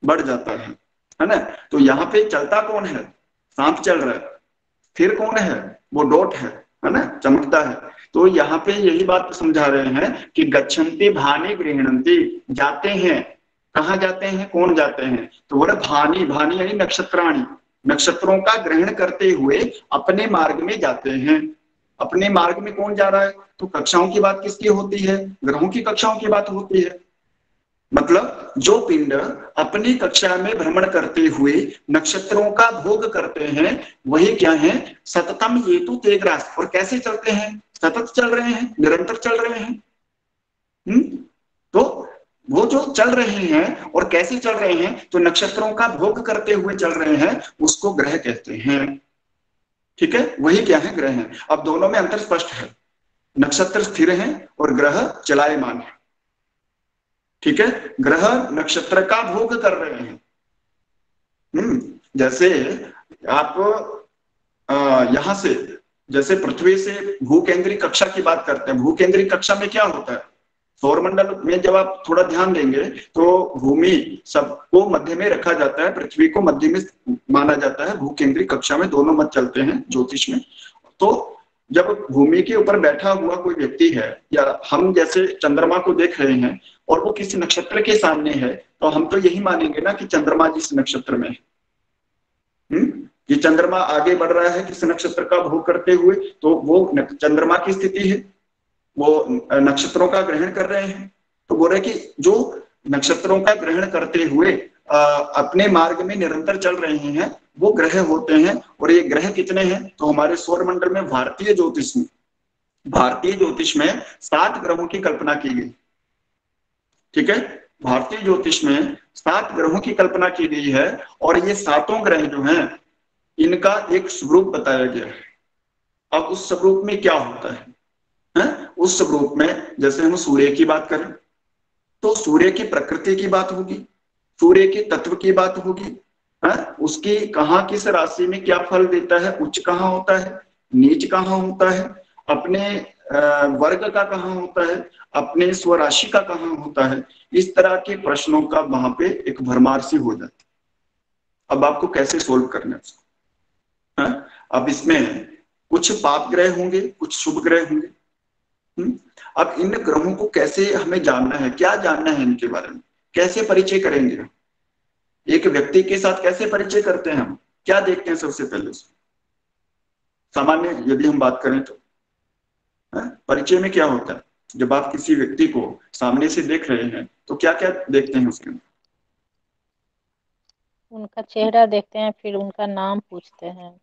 बढ़ जाता है ना? तो यहाँ पे चलता कौन है? सांप चल रहा है। फिर कौन है? वो डॉट है ना? चमकता है। तो यहाँ पे यही बात समझा रहे हैं कि गच्छन्ति भानि गृह्णन्ति, जाते हैं। कहाँ जाते हैं? कौन जाते हैं? तो बोले भानि, भानि यानी नक्षत्राणि, नक्षत्रों का ग्रहण करते हुए अपने मार्ग में जाते हैं। अपने मार्ग में कौन जा रहा है? तो कक्षाओं की बात किसकी होती है? ग्रहों की कक्षाओं की बात होती है। मतलब जो पिंड अपनी कक्षा में भ्रमण करते हुए नक्षत्रों का भोग करते हैं वही क्या है? सततम येतु ते ग्रह। और कैसे चलते हैं? सतत चल रहे हैं, निरंतर चल रहे हैं। तो वो जो चल रहे हैं और कैसे चल रहे हैं? तो नक्षत्रों का भोग करते हुए चल रहे हैं, उसको ग्रह कहते हैं। ठीक है, वही क्या है? ग्रह है। अब दोनों में अंतर स्पष्ट है, नक्षत्र स्थिर है और ग्रह चलायमान है। ठीक है, ग्रह नक्षत्र का भोग कर रहे हैं। जैसे आप यहां से, जैसे पृथ्वी से भूकेंद्रीय कक्षा की बात करते हैं। भूकेंद्रीय कक्षा में क्या होता है? सौरमंडल में जब आप थोड़ा ध्यान देंगे तो भूमि सबको मध्य में रखा जाता है, पृथ्वी को मध्य में माना जाता है। भूकेंद्रीय कक्षा में दोनों मत चलते हैं ज्योतिष में। तो जब भूमि के ऊपर बैठा हुआ कोई व्यक्ति है, या हम जैसे चंद्रमा को देख रहे हैं और वो किसी नक्षत्र के सामने है, तो हम तो यही मानेंगे ना कि चंद्रमा जिस नक्षत्र में है। कि चंद्रमा आगे बढ़ रहा है किस नक्षत्र का भोग करते हुए, तो वो चंद्रमा की स्थिति है, वो नक्षत्रों का ग्रहण कर रहे हैं। तो बोल रहे कि जो नक्षत्रों का ग्रहण करते हुए अपने मार्ग में निरंतर चल रहे हैं वो ग्रह होते हैं। और ये ग्रह कितने हैं, तो हमारे सौर मंडल में भारतीय ज्योतिष में 7 ग्रहों की कल्पना की गई। ठीक है, भारतीय ज्योतिष में 7 ग्रहों की कल्पना की गई है और ये 7 ग्रह जो हैं इनका एक स्वरूप बताया गया है। अब उस स्वरूप में क्या होता है? उस स्वरूप में जैसे हम सूर्य की बात करें तो सूर्य की प्रकृति की बात होगी, सूर्य के तत्व की बात होगी, उसकी कहाँ किस राशि में क्या फल देता है, उच्च कहाँ होता है, नीच कहाँ होता है, अपने वर्ग का कहाँ होता है, अपने स्वराशि का कहाँ होता है, इस तरह के प्रश्नों का वहां पे एक भरमार सी हो जाती है। अब आपको कैसे सोल्व करना है उसको? अब इसमें कुछ पाप ग्रह होंगे, कुछ शुभ ग्रह होंगे। अब इन ग्रहों को कैसे हमें जानना है, क्या जानना है इनके बारे में, कैसे परिचय करेंगे? एक व्यक्ति के साथ कैसे परिचय करते हैं हम, क्या देखते हैं सबसे पहले? सामान्य यदि हम बात करें तो परिचय में क्या होता है? जब आप किसी व्यक्ति को सामने से देख रहे हैं तो क्या क्या देखते हैं उसके? उनका चेहरा देखते हैं, फिर उनका नाम पूछते हैं।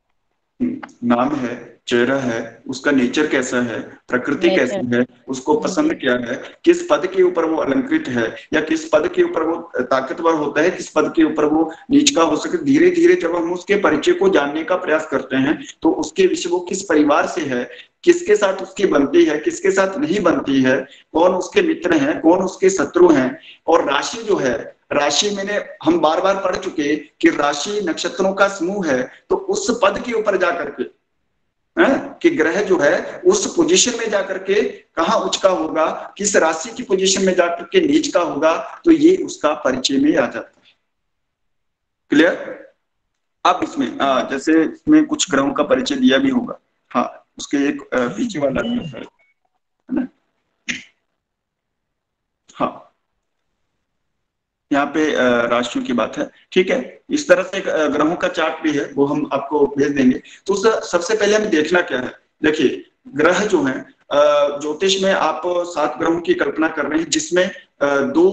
नाम है, चेहरा है, उसका नेचर कैसा है, प्रकृति कैसी है, उसको पसंद क्या है, किस पद के ऊपर वो अलंकृत है या किस पद के ऊपर वो ताकतवर होता है, किस पद के ऊपर वो नीच का हो सके। धीरे धीरे जब हम उसके परिचय को जानने का प्रयास करते हैं तो उसके विषय, वो किस परिवार से है, किसके साथ उसकी बनती है, किसके साथ नहीं बनती है, कौन उसके मित्र हैं, कौन उसके शत्रु हैं। और राशि जो है, राशि मैंने हम बार बार पढ़ चुके कि राशि नक्षत्रों का समूह है। तो उस पद के ऊपर जाकर के कि ग्रह जो है उस पोजीशन में जाकर के कहाँ उच्च का होगा, किस राशि की पोजीशन में जाकर के नीच का होगा, तो ये उसका परिचय में आ जाता है। क्लियर? अब इसमें जैसे इसमें कुछ ग्रहों का परिचय दिया भी होगा, हाँ उसके एक पीछे वाला है ना, हाँ यहाँ पे राशियों की बात है। ठीक है, इस तरह से ग्रहों का चार्ट भी है, वो हम आपको भेज देंगे। तो सबसे पहले हमें देखना क्या है, देखिए ग्रह जो है ज्योतिष में आप 7 ग्रहों की कल्पना कर रहे हैं, जिसमें 2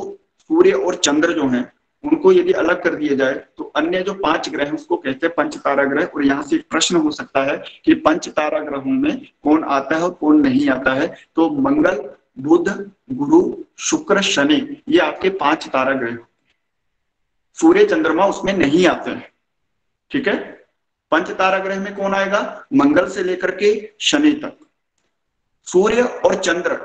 सूर्य और चंद्र जो हैं उनको यदि अलग कर दिया जाए तो अन्य जो 5 ग्रह हैं उसको कहते हैं पंच तारा ग्रह। और यहाँ से एक प्रश्न हो सकता है कि पंच तारा ग्रहों में कौन आता है और कौन नहीं आता है। तो मंगल, बुध, गुरु, शुक्र, शनि, ये आपके 5 तारा ग्रह। सूर्य चंद्रमा उसमें नहीं आते हैं। ठीक है, पंच तारा ग्रह में कौन आएगा? मंगल से लेकर के शनि तक। सूर्य और चंद्र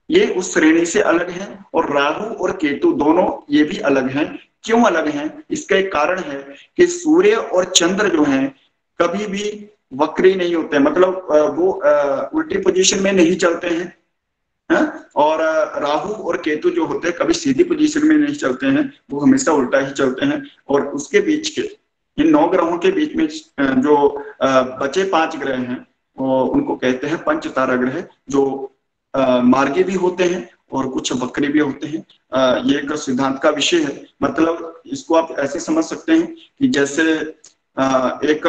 ये उस श्रेणी से अलग हैं और राहु और केतु दोनों ये भी अलग हैं। क्यों अलग हैं? इसका एक कारण है कि सूर्य और चंद्र जो हैं कभी भी वक्री नहीं होते, मतलब वो उल्टी पोजीशन में नहीं चलते हैं। और राहु और केतु जो होते हैं कभी सीधी पोजीशन में नहीं चलते हैं, वो हमेशा उल्टा ही चलते हैं। और उसके बीच के इन 9 ग्रहों के बीच में जो बचे 5 ग्रह हैं उनको कहते हैं पंच तारा ग्रह, जो मार्गी भी होते हैं और कुछ वक्री भी होते हैं। ये एक सिद्धांत का विषय है। मतलब इसको आप ऐसे समझ सकते हैं कि जैसे एक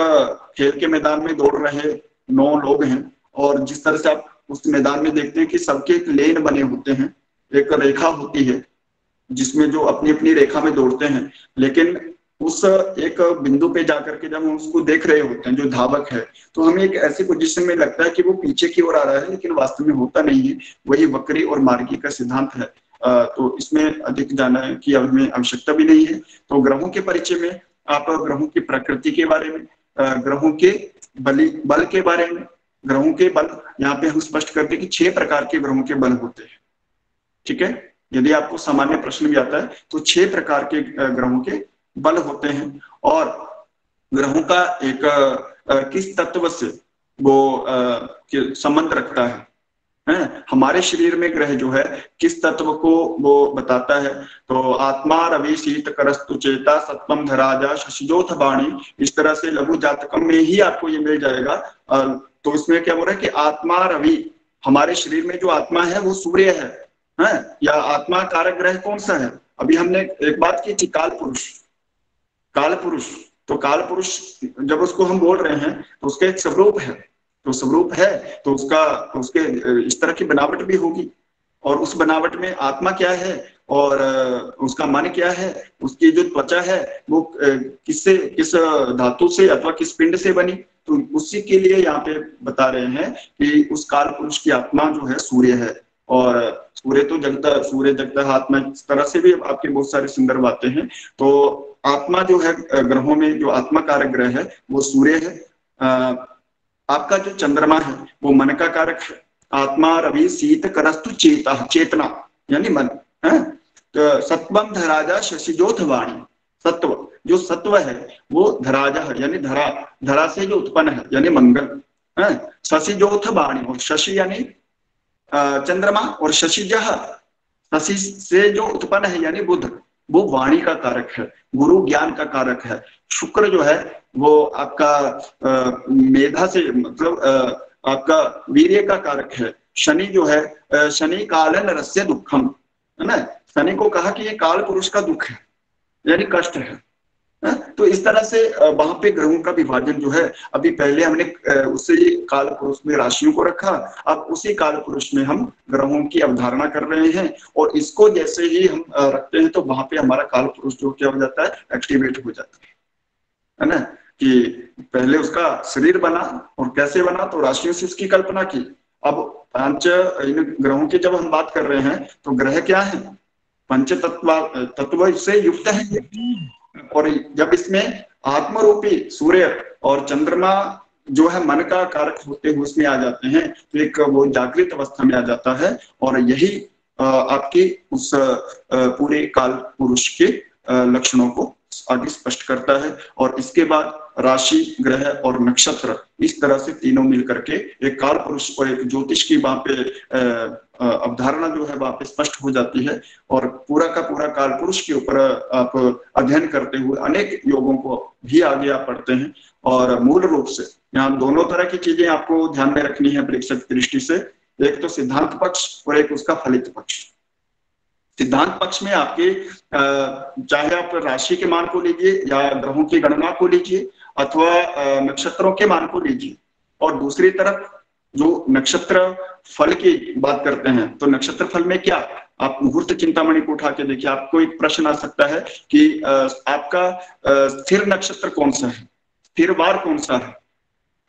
खेल के मैदान में दौड़ रहे 9 लोग हैं और जिस तरह से आप उस मैदान में देखते हैं कि सबके एक लेन बने होते हैं, एक रेखा होती है जिसमें जो अपनी अपनी रेखा में दौड़ते हैं, लेकिन उस एक बिंदु पे जाकर के जब हम उसको देख रहे होते हैं जो धावक है, तो हमें एक ऐसी पोजीशन में लगता है कि वो पीछे की ओर आ रहा है, लेकिन वास्तव में होता नहीं है। वही वक्री और मार्गी का सिद्धांत है। तो इसमें अधिक जानने की हमें आवश्यकता भी नहीं है। तो ग्रहों के परिचय में आप ग्रहों की प्रकृति के बारे में, ग्रहों के बल के बारे में, ग्रहों के बल यहाँ पे हम स्पष्ट करते हैं कि 6 प्रकार के ग्रहों के बल होते हैं। ठीक है, यदि आपको सामान्य प्रश्न भी आता है तो 6 प्रकार के ग्रहों के बल होते हैं। और ग्रहों का एक किस तत्व से वो संबंध रखता है, हमारे शरीर में ग्रह जो है किस तत्व को वो बताता है। तो आत्मा रवि शीत करस्तु चेता सत्वम धराजा शशिजोथ वाणी, इस तरह से लघु जातकम में ही आपको ये मिल जाएगा। तो इसमें क्या बोल रहा है कि आत्मा रवि, हमारे शरीर में जो आत्मा है वो सूर्य है या आत्मा कारक ग्रह कौन सा है? अभी हमने एक बात की थी, काल पुरुष। तो काल पुरुष जब उसको हम बोल रहे हैं तो उसका एक स्वरूप है, तो स्वरूप है तो उसके इस तरह की बनावट भी होगी। और उस बनावट में आत्मा क्या है और उसका मन क्या है, उसकी जो त्वचा है वो किस धातु से अथवा किस पिंड से बनी, तो उसी के लिए यहाँ पे बता रहे हैं कि उस काल पुरुष की आत्मा जो है सूर्य है। और सूर्य तो सूर्य जगता आत्मा, इस तरह से भी आपके बहुत सारी सुंदर बातें हैं। तो आत्मा जो है ग्रहों में जो आत्मा कारक ग्रह है वो सूर्य है। आपका जो चंद्रमा है वो मन का कारक है। आत्मा रवि शीत करस्तु चेतना यानी मन है। तो सत्वम धराजा शशिजोथ वाणी, सत्व जो सत्व है वो धराजा है यानी धरा से जो उत्पन्न है यानी मंगल है। शशिजोथ वाणी, और शशि यानी चंद्रमा, और शशिजह शशि से जो उत्पन्न है यानी बुध, वो वाणी का कारक है, गुरु ज्ञान का कारक है। शुक्र जो है वो आपका मेधा से मतलब आपका वीर्य का कारक है। शनि जो है शनि कालन रस्य दुखम है ना, शनि को कहा कि ये काल पुरुष का दुख है यानी कष्ट है। तो इस तरह से वहां पे ग्रहों का विभाजन जो है, अभी पहले हमने उसी काल पुरुष में राशियों को रखा, अब उसी काल पुरुष में हम ग्रहों की अवधारणा कर रहे हैं। और इसको जैसे ही हम रखते हैं तो वहां पे हमारा काल पुरुष जो क्या हो जाता है, एक्टिवेट हो जाता है ना। कि पहले उसका शरीर बना और कैसे बना, तो राशियों से उसकी कल्पना की। अब पंच इन ग्रहों की जब हम बात कर रहे हैं तो ग्रह क्या है, पंच तत्व से युक्त है। और जब इसमें आत्मरूपी सूर्य और चंद्रमा जो है मन का कारक होते हुए उसमें आ जाते हैं, तो एक वो जागृत अवस्था में आ जाता है। और यही आपकी उस पूरे काल पुरुष के लक्षणों को आगे स्पष्ट करता है। और इसके बाद राशि, ग्रह और नक्षत्र, इस तरह से तीनों मिलकर के एक काल पुरुष और एक ज्योतिष की वहां पे अवधारणा जो है वहां पे स्पष्ट हो जाती है। और पूरा का पूरा काल पुरुष के ऊपर आप अध्ययन करते हुए अनेक योगों को भी आगे आप पढ़ते हैं। और मूल रूप से यहाँ दोनों तरह की चीजें आपको ध्यान में रखनी है प्रेक्षक की दृष्टि से, एक तो सिद्धांत पक्ष और एक उसका फलित पक्ष। सिद्धांत पक्ष में आपके चाहे आप राशि के मान को लीजिए या ग्रहों की गणना को लीजिए अथवा नक्षत्रों के मान को लीजिए, और दूसरी तरफ जो नक्षत्र फल की बात करते हैं तो नक्षत्र फल में क्या, आप मुहूर्त चिंतामणि को उठा के देखिए, आपको एक प्रश्न आ सकता है कि आपका स्थिर नक्षत्र कौन सा है, स्थिर वार कौन सा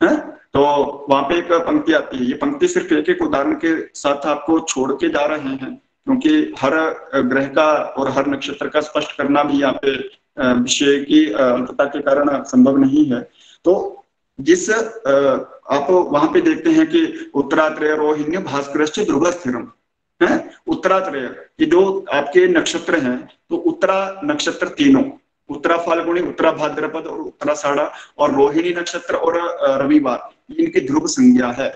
है? तो वहां पे एक पंक्ति आती है। ये पंक्ति सिर्फ एक एक उदाहरण के साथ आपको छोड़ के जा रहे हैं, क्योंकि हर ग्रह का और हर नक्षत्र का स्पष्ट करना भी यहाँ पे विषय की अल्पता के कारण संभव नहीं है। तो जिस आप वहां पे देखते हैं कि उत्तरात्रय रोहिण्य भास्करश्च ध्रुव स्थिरम है। उत्तरात्रय ये जो आपके नक्षत्र हैं, तो उत्तरा नक्षत्र तीनों, उत्तरा फाल्गुनी, उत्तरा भाद्रपद और उत्तराषाढ़ा, और रोहिणी नक्षत्र और रविवार, इनकी ध्रुव संज्ञा है।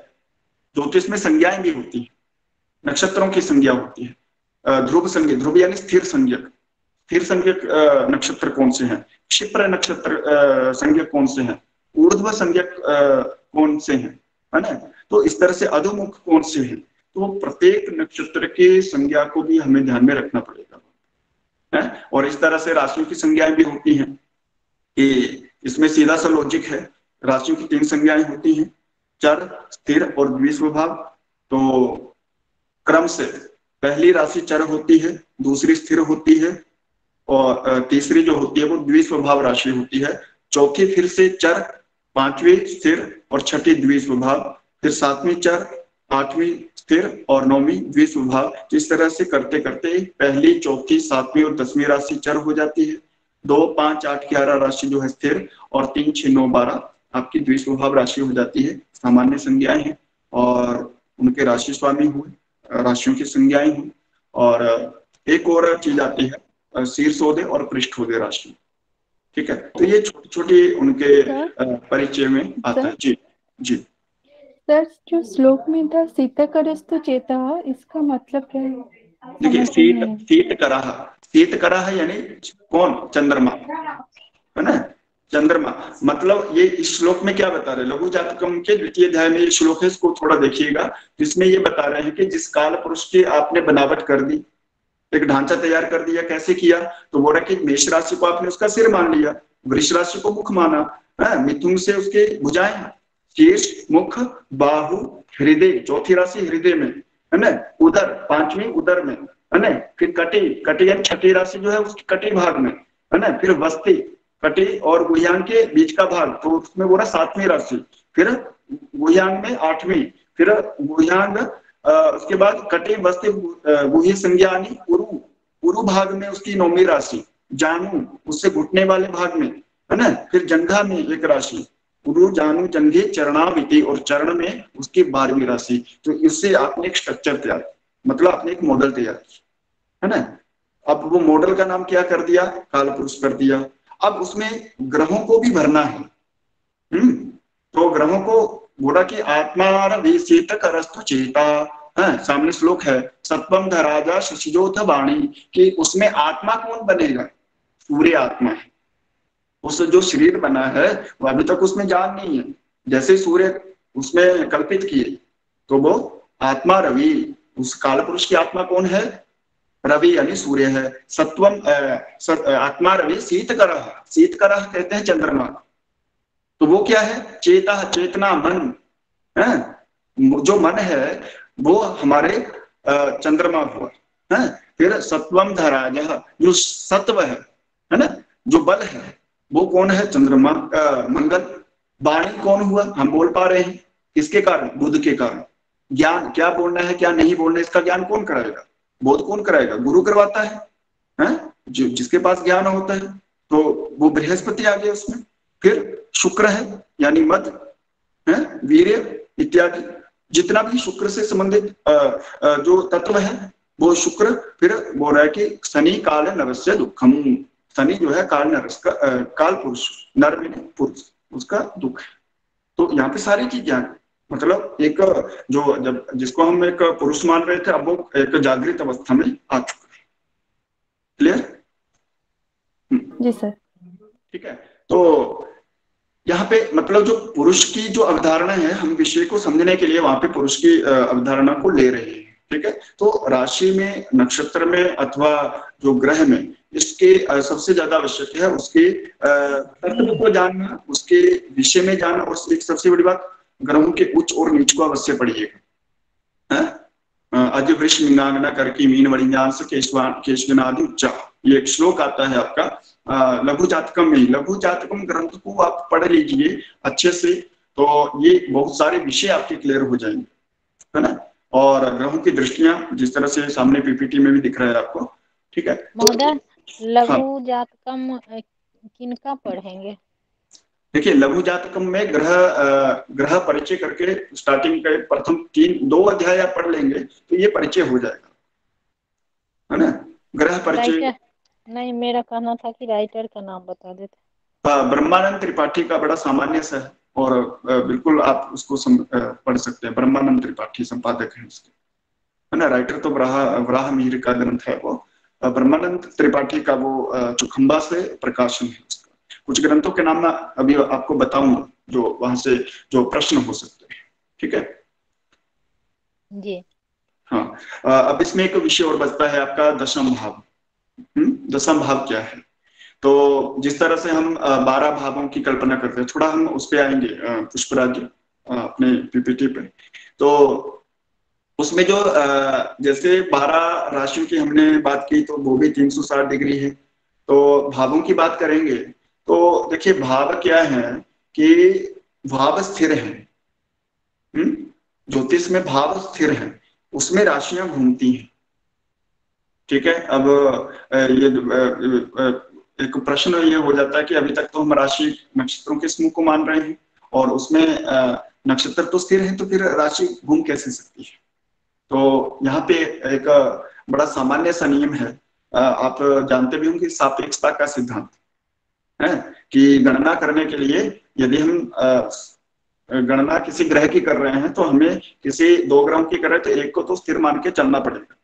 ज्योतिष में संज्ञाएं भी होती है, नक्षत्रों की संज्ञा होती है। ध्रुव संज्ञक, ध्रुव यानी स्थिर संज्ञक, स्थिर संज्ञक नक्षत्र कौन से हैं, क्षिप्र नक्षत्र संज्ञक कौन से हैं, ऊर्ध्व संज्ञक कौन से हैं, है ना। तो इस तरह से अधोमुख कौन से हैं, तो प्रत्येक नक्षत्र के संज्ञा को भी हमें ध्यान में रखना पड़ेगा है। और इस तरह से राशियों की संज्ञाएं भी होती हैं कि इसमें सीधा सा लॉजिक है। राशियों की 3 संज्ञाएं होती हैं, चर, स्थिर और द्विस्वभाव। तो क्रम से पहली राशि चर होती है, दूसरी स्थिर होती है, और तीसरी जो होती है वो द्विस्वभाव राशि होती है। चौथी फिर से चर, पांचवी स्थिर और छठी द्विस्वभाव, फिर सातवीं चर, आठवीं स्थिर और नौवीं द्विस्वभाव। इस तरह से करते करते पहली, चौथी, सातवीं और 10वीं राशि चर हो जाती है। 2, 5, 8, 11 राशि जो है स्थिर, और 3, 6, 9, 12 आपकी द्विस्वभाव राशि हो जाती है। सामान्य संज्ञाएं हैं और उनके राशि स्वामी हुए, राशियों की संज्ञाएं हुई। और एक और चीज आती है शीर्षोदय और पृष्ठोदय राशि, ठीक है। तो ये छोटी छोटी उनके परिचय में आता है। जी जी सर, जो श्लोक में था शीतकरस्तु चेता, इसका मतलब क्या है? देखिए, शीत करा यानी कौन, चंद्रमा है ना। चंद्रमा मतलब ये इस श्लोक में क्या बता रहे हैं, लघु जातकम के 2वें अध्याय में ये श्लोक है, इसको थोड़ा देखिएगा। जिसमें ये बता रहे हैं कि जिस काल पुरुष की आपने बनावट कर दी, एक ढांचा तैयार कर दिया, कैसे किया, तो बोला कि मेष राशि को आपने उसका सिर मान लिया, वृष राशि को मुख माना है, मिथुन से उसके भुजाएं, शीर्ष, मुख, बाहु, हृदय, चौथी राशि हृदय में है ना, उदर, पांचवी उदर में है ना, फिर कटी, कटी यानी छठी राशि जो है उसकी कटी भाग में है ना, फिर वस्ती, कटी और गुह्यांग के बीच का भाग, तो उसमें बोला सातवीं राशि, फिर गुह्यांग में आठवीं, फिर गुह्यांग उसके बाद कटी, वस्ती, गुह्य संज्ञानी, उरु, उरु भाग में उसकी नौवीं राशि, जानू उससे घुटने वाले भाग में है ना, फिर जंघा में एक राशि, उरु, जानू, जंघे, चरणाविति और चरण में उसकी 12वीं राशि। तो इससे आपने एक स्ट्रक्चर तैयार, मतलब आपने एक मॉडल तैयार किया है ना। अब वो मॉडल का नाम क्या कर दिया, काल पुरुष कर दिया। अब उसमें ग्रहों को भी भरना है। तो ग्रहों को बोला कि आत्मा वीसित करस्तु चेता, सामने श्लोक है, सत्वम धराजा शशिजोथ वाणी, कि उसमें आत्मा कौन बनेगा, सूर्य आत्मा है। उस जो शरीर बना है वो अभी तक उसमें जान नहीं है, जैसे सूर्य उसमें कल्पित किए तो वो आत्मा रवि, उस काल पुरुष की आत्मा कौन है, रवि यानी सूर्य है। सत्वम आत्मा रवि, शीतकरः, शीतकरः कहते हैं चंद्रमा, तो वो क्या है, चेता, चेतना, मन है, जो मन है वो हमारे चंद्रमा हुआ है। फिर सत्वम धराजः, जो सत्व है ना, जो बल है वो कौन है, चंद्रमा, मंगल। वाणी कौन हुआ, हम बोल पा रहे हैं, किसके कारण, बुध के कारण। ज्ञान, क्या बोलना है क्या नहीं बोलना है इसका ज्ञान कौन कराएगा, बोध कौन कराएगा, गुरु करवाता है जो जिसके पास ज्ञान होता है, तो वो बृहस्पति आ गया उसमें। फिर शुक्र है यानी मद है, वीर्य इत्यादि, जितना भी शुक्र से संबंधित जो तत्व है वो शुक्र। फिर बोल रहा है कि शनि काल नरस्य दुखम, शनि जो है काल नरस का काल पुरुष, नर में पुरुष, उसका दुख है। तो यहाँ पे सारी चीजें, मतलब एक जो जब जिसको हम एक पुरुष मान रहे थे अब वो एक जागृत अवस्था में आ चुका है। क्लियर? जी सर। ठीक है, तो यहाँ पे मतलब जो पुरुष की जो अवधारणा है, हम विषय को समझने के लिए वहां पे पुरुष की अवधारणा को ले रहे हैं। ठीक है, तो राशि में, नक्षत्र में अथवा जो ग्रह में, इसके सबसे ज्यादा आवश्यक है उसके तत्व को जानना, उसके विषय में जानना, और एक सबसे बड़ी बात, ग्रहों के उच्च और नीच को अवश्य पढ़िएगा। अज वृष मिंगांगना करकी मीन वरिज्ञान से केशवनादि उच्चा, ये एक श्लोक आता है आपका लघु जातकम में। लघु जातकम ग्रंथ को आप पढ़ लीजिए अच्छे से, तो ये बहुत सारे विषय आपके क्लियर हो जाएंगे, है ना। और ग्रहों की दृष्टियां जिस तरह से सामने पीपीटी में भी दिख रहा है आपको। ठीक है महोदय, लघु जातकम किनका पढ़ेंगे? देखिए, लघु जातकम में ग्रह परिचय करके स्टार्टिंग के प्रथम 2 अध्याय आप पढ़ लेंगे तो ये परिचय हो जाएगा, है ना। ग्रह परिचय नहीं, मेरा कहना था कि राइटर का नाम बता देते। ब्रह्मानंद त्रिपाठी का बड़ा सामान्य सा है, और बिल्कुल आप उसको पढ़ सकते हैं। ब्रह्मानंद त्रिपाठी संपादक है इसके, है ना। राइटर तो वराह मिहिर का ग्रंथ है वो। ब्रह्मानंद त्रिपाठी का वो चुखंबा से प्रकाशन है उसका। कुछ ग्रंथों के नाम मैं अभी आपको बताऊंगा जो वहां से जो प्रश्न हो सकते हैं। ठीक है जी। हाँ, अब इसमें एक विषय और बचता है आपका दशम भाव। दशम भाव क्या है? तो जिस तरह से हम 12 भावों की कल्पना करते हैं, थोड़ा हम उस पे आएंगे पुष्पराज अपने पीपीटी पे। तो उसमें जो जैसे 12 राशियों की हमने बात की, तो वो भी 360 डिग्री है। तो भावों की बात करेंगे तो देखिए, भाव क्या है कि भाव स्थिर है। ज्योतिष में भाव स्थिर है, उसमें राशियां घूमती हैं। ठीक है, अब ये एक प्रश्न ये हो जाता है कि अभी तक तो हम राशि नक्षत्रों के समूह को मान रहे हैं, और उसमें नक्षत्र तो स्थिर है, तो फिर राशि घूम कैसे सकती है? तो यहाँ पे एक बड़ा सामान्य सा नियम है, आप जानते भी होंगे, सापेक्षता का सिद्धांत है कि गणना करने के लिए यदि हम गणना किसी ग्रह की कर रहे हैं तो हमें किसी 2 ग्रहों की कर रहे हैं तो एक को तो स्थिर मान के चलना पड़ेगा।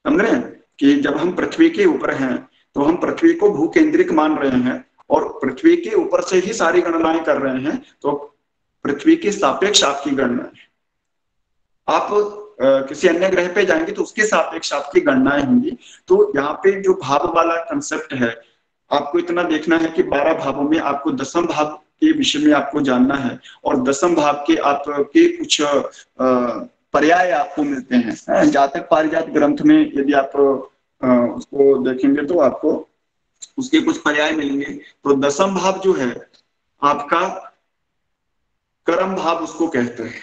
समझ रहे हैं कि जब हम पृथ्वी के ऊपर हैं तो हम पृथ्वी को भूकेंद्रिक मान रहे हैं और पृथ्वी के ऊपर से ही सारी गणनाएं कर रहे हैं, तो पृथ्वी के सापेक्ष आपकी गणना है। आप किसी अन्य ग्रह पे जाएंगे तो उसके सापेक्ष आपकी गणनाएं होंगी। तो यहाँ पे जो भाव वाला कंसेप्ट है, आपको इतना देखना है कि 12 भावों में आपको दसम भाव के विषय में आपको जानना है, और दसम भाव के आपके कुछ पर्याय आपको मिलते हैं। जातक पारिजात ग्रंथ में यदि आप उसको देखेंगे तो आपको उसके कुछ पर्याय मिलेंगे। तो दसम भाव जो है आपका कर्म भाव उसको कहते हैं,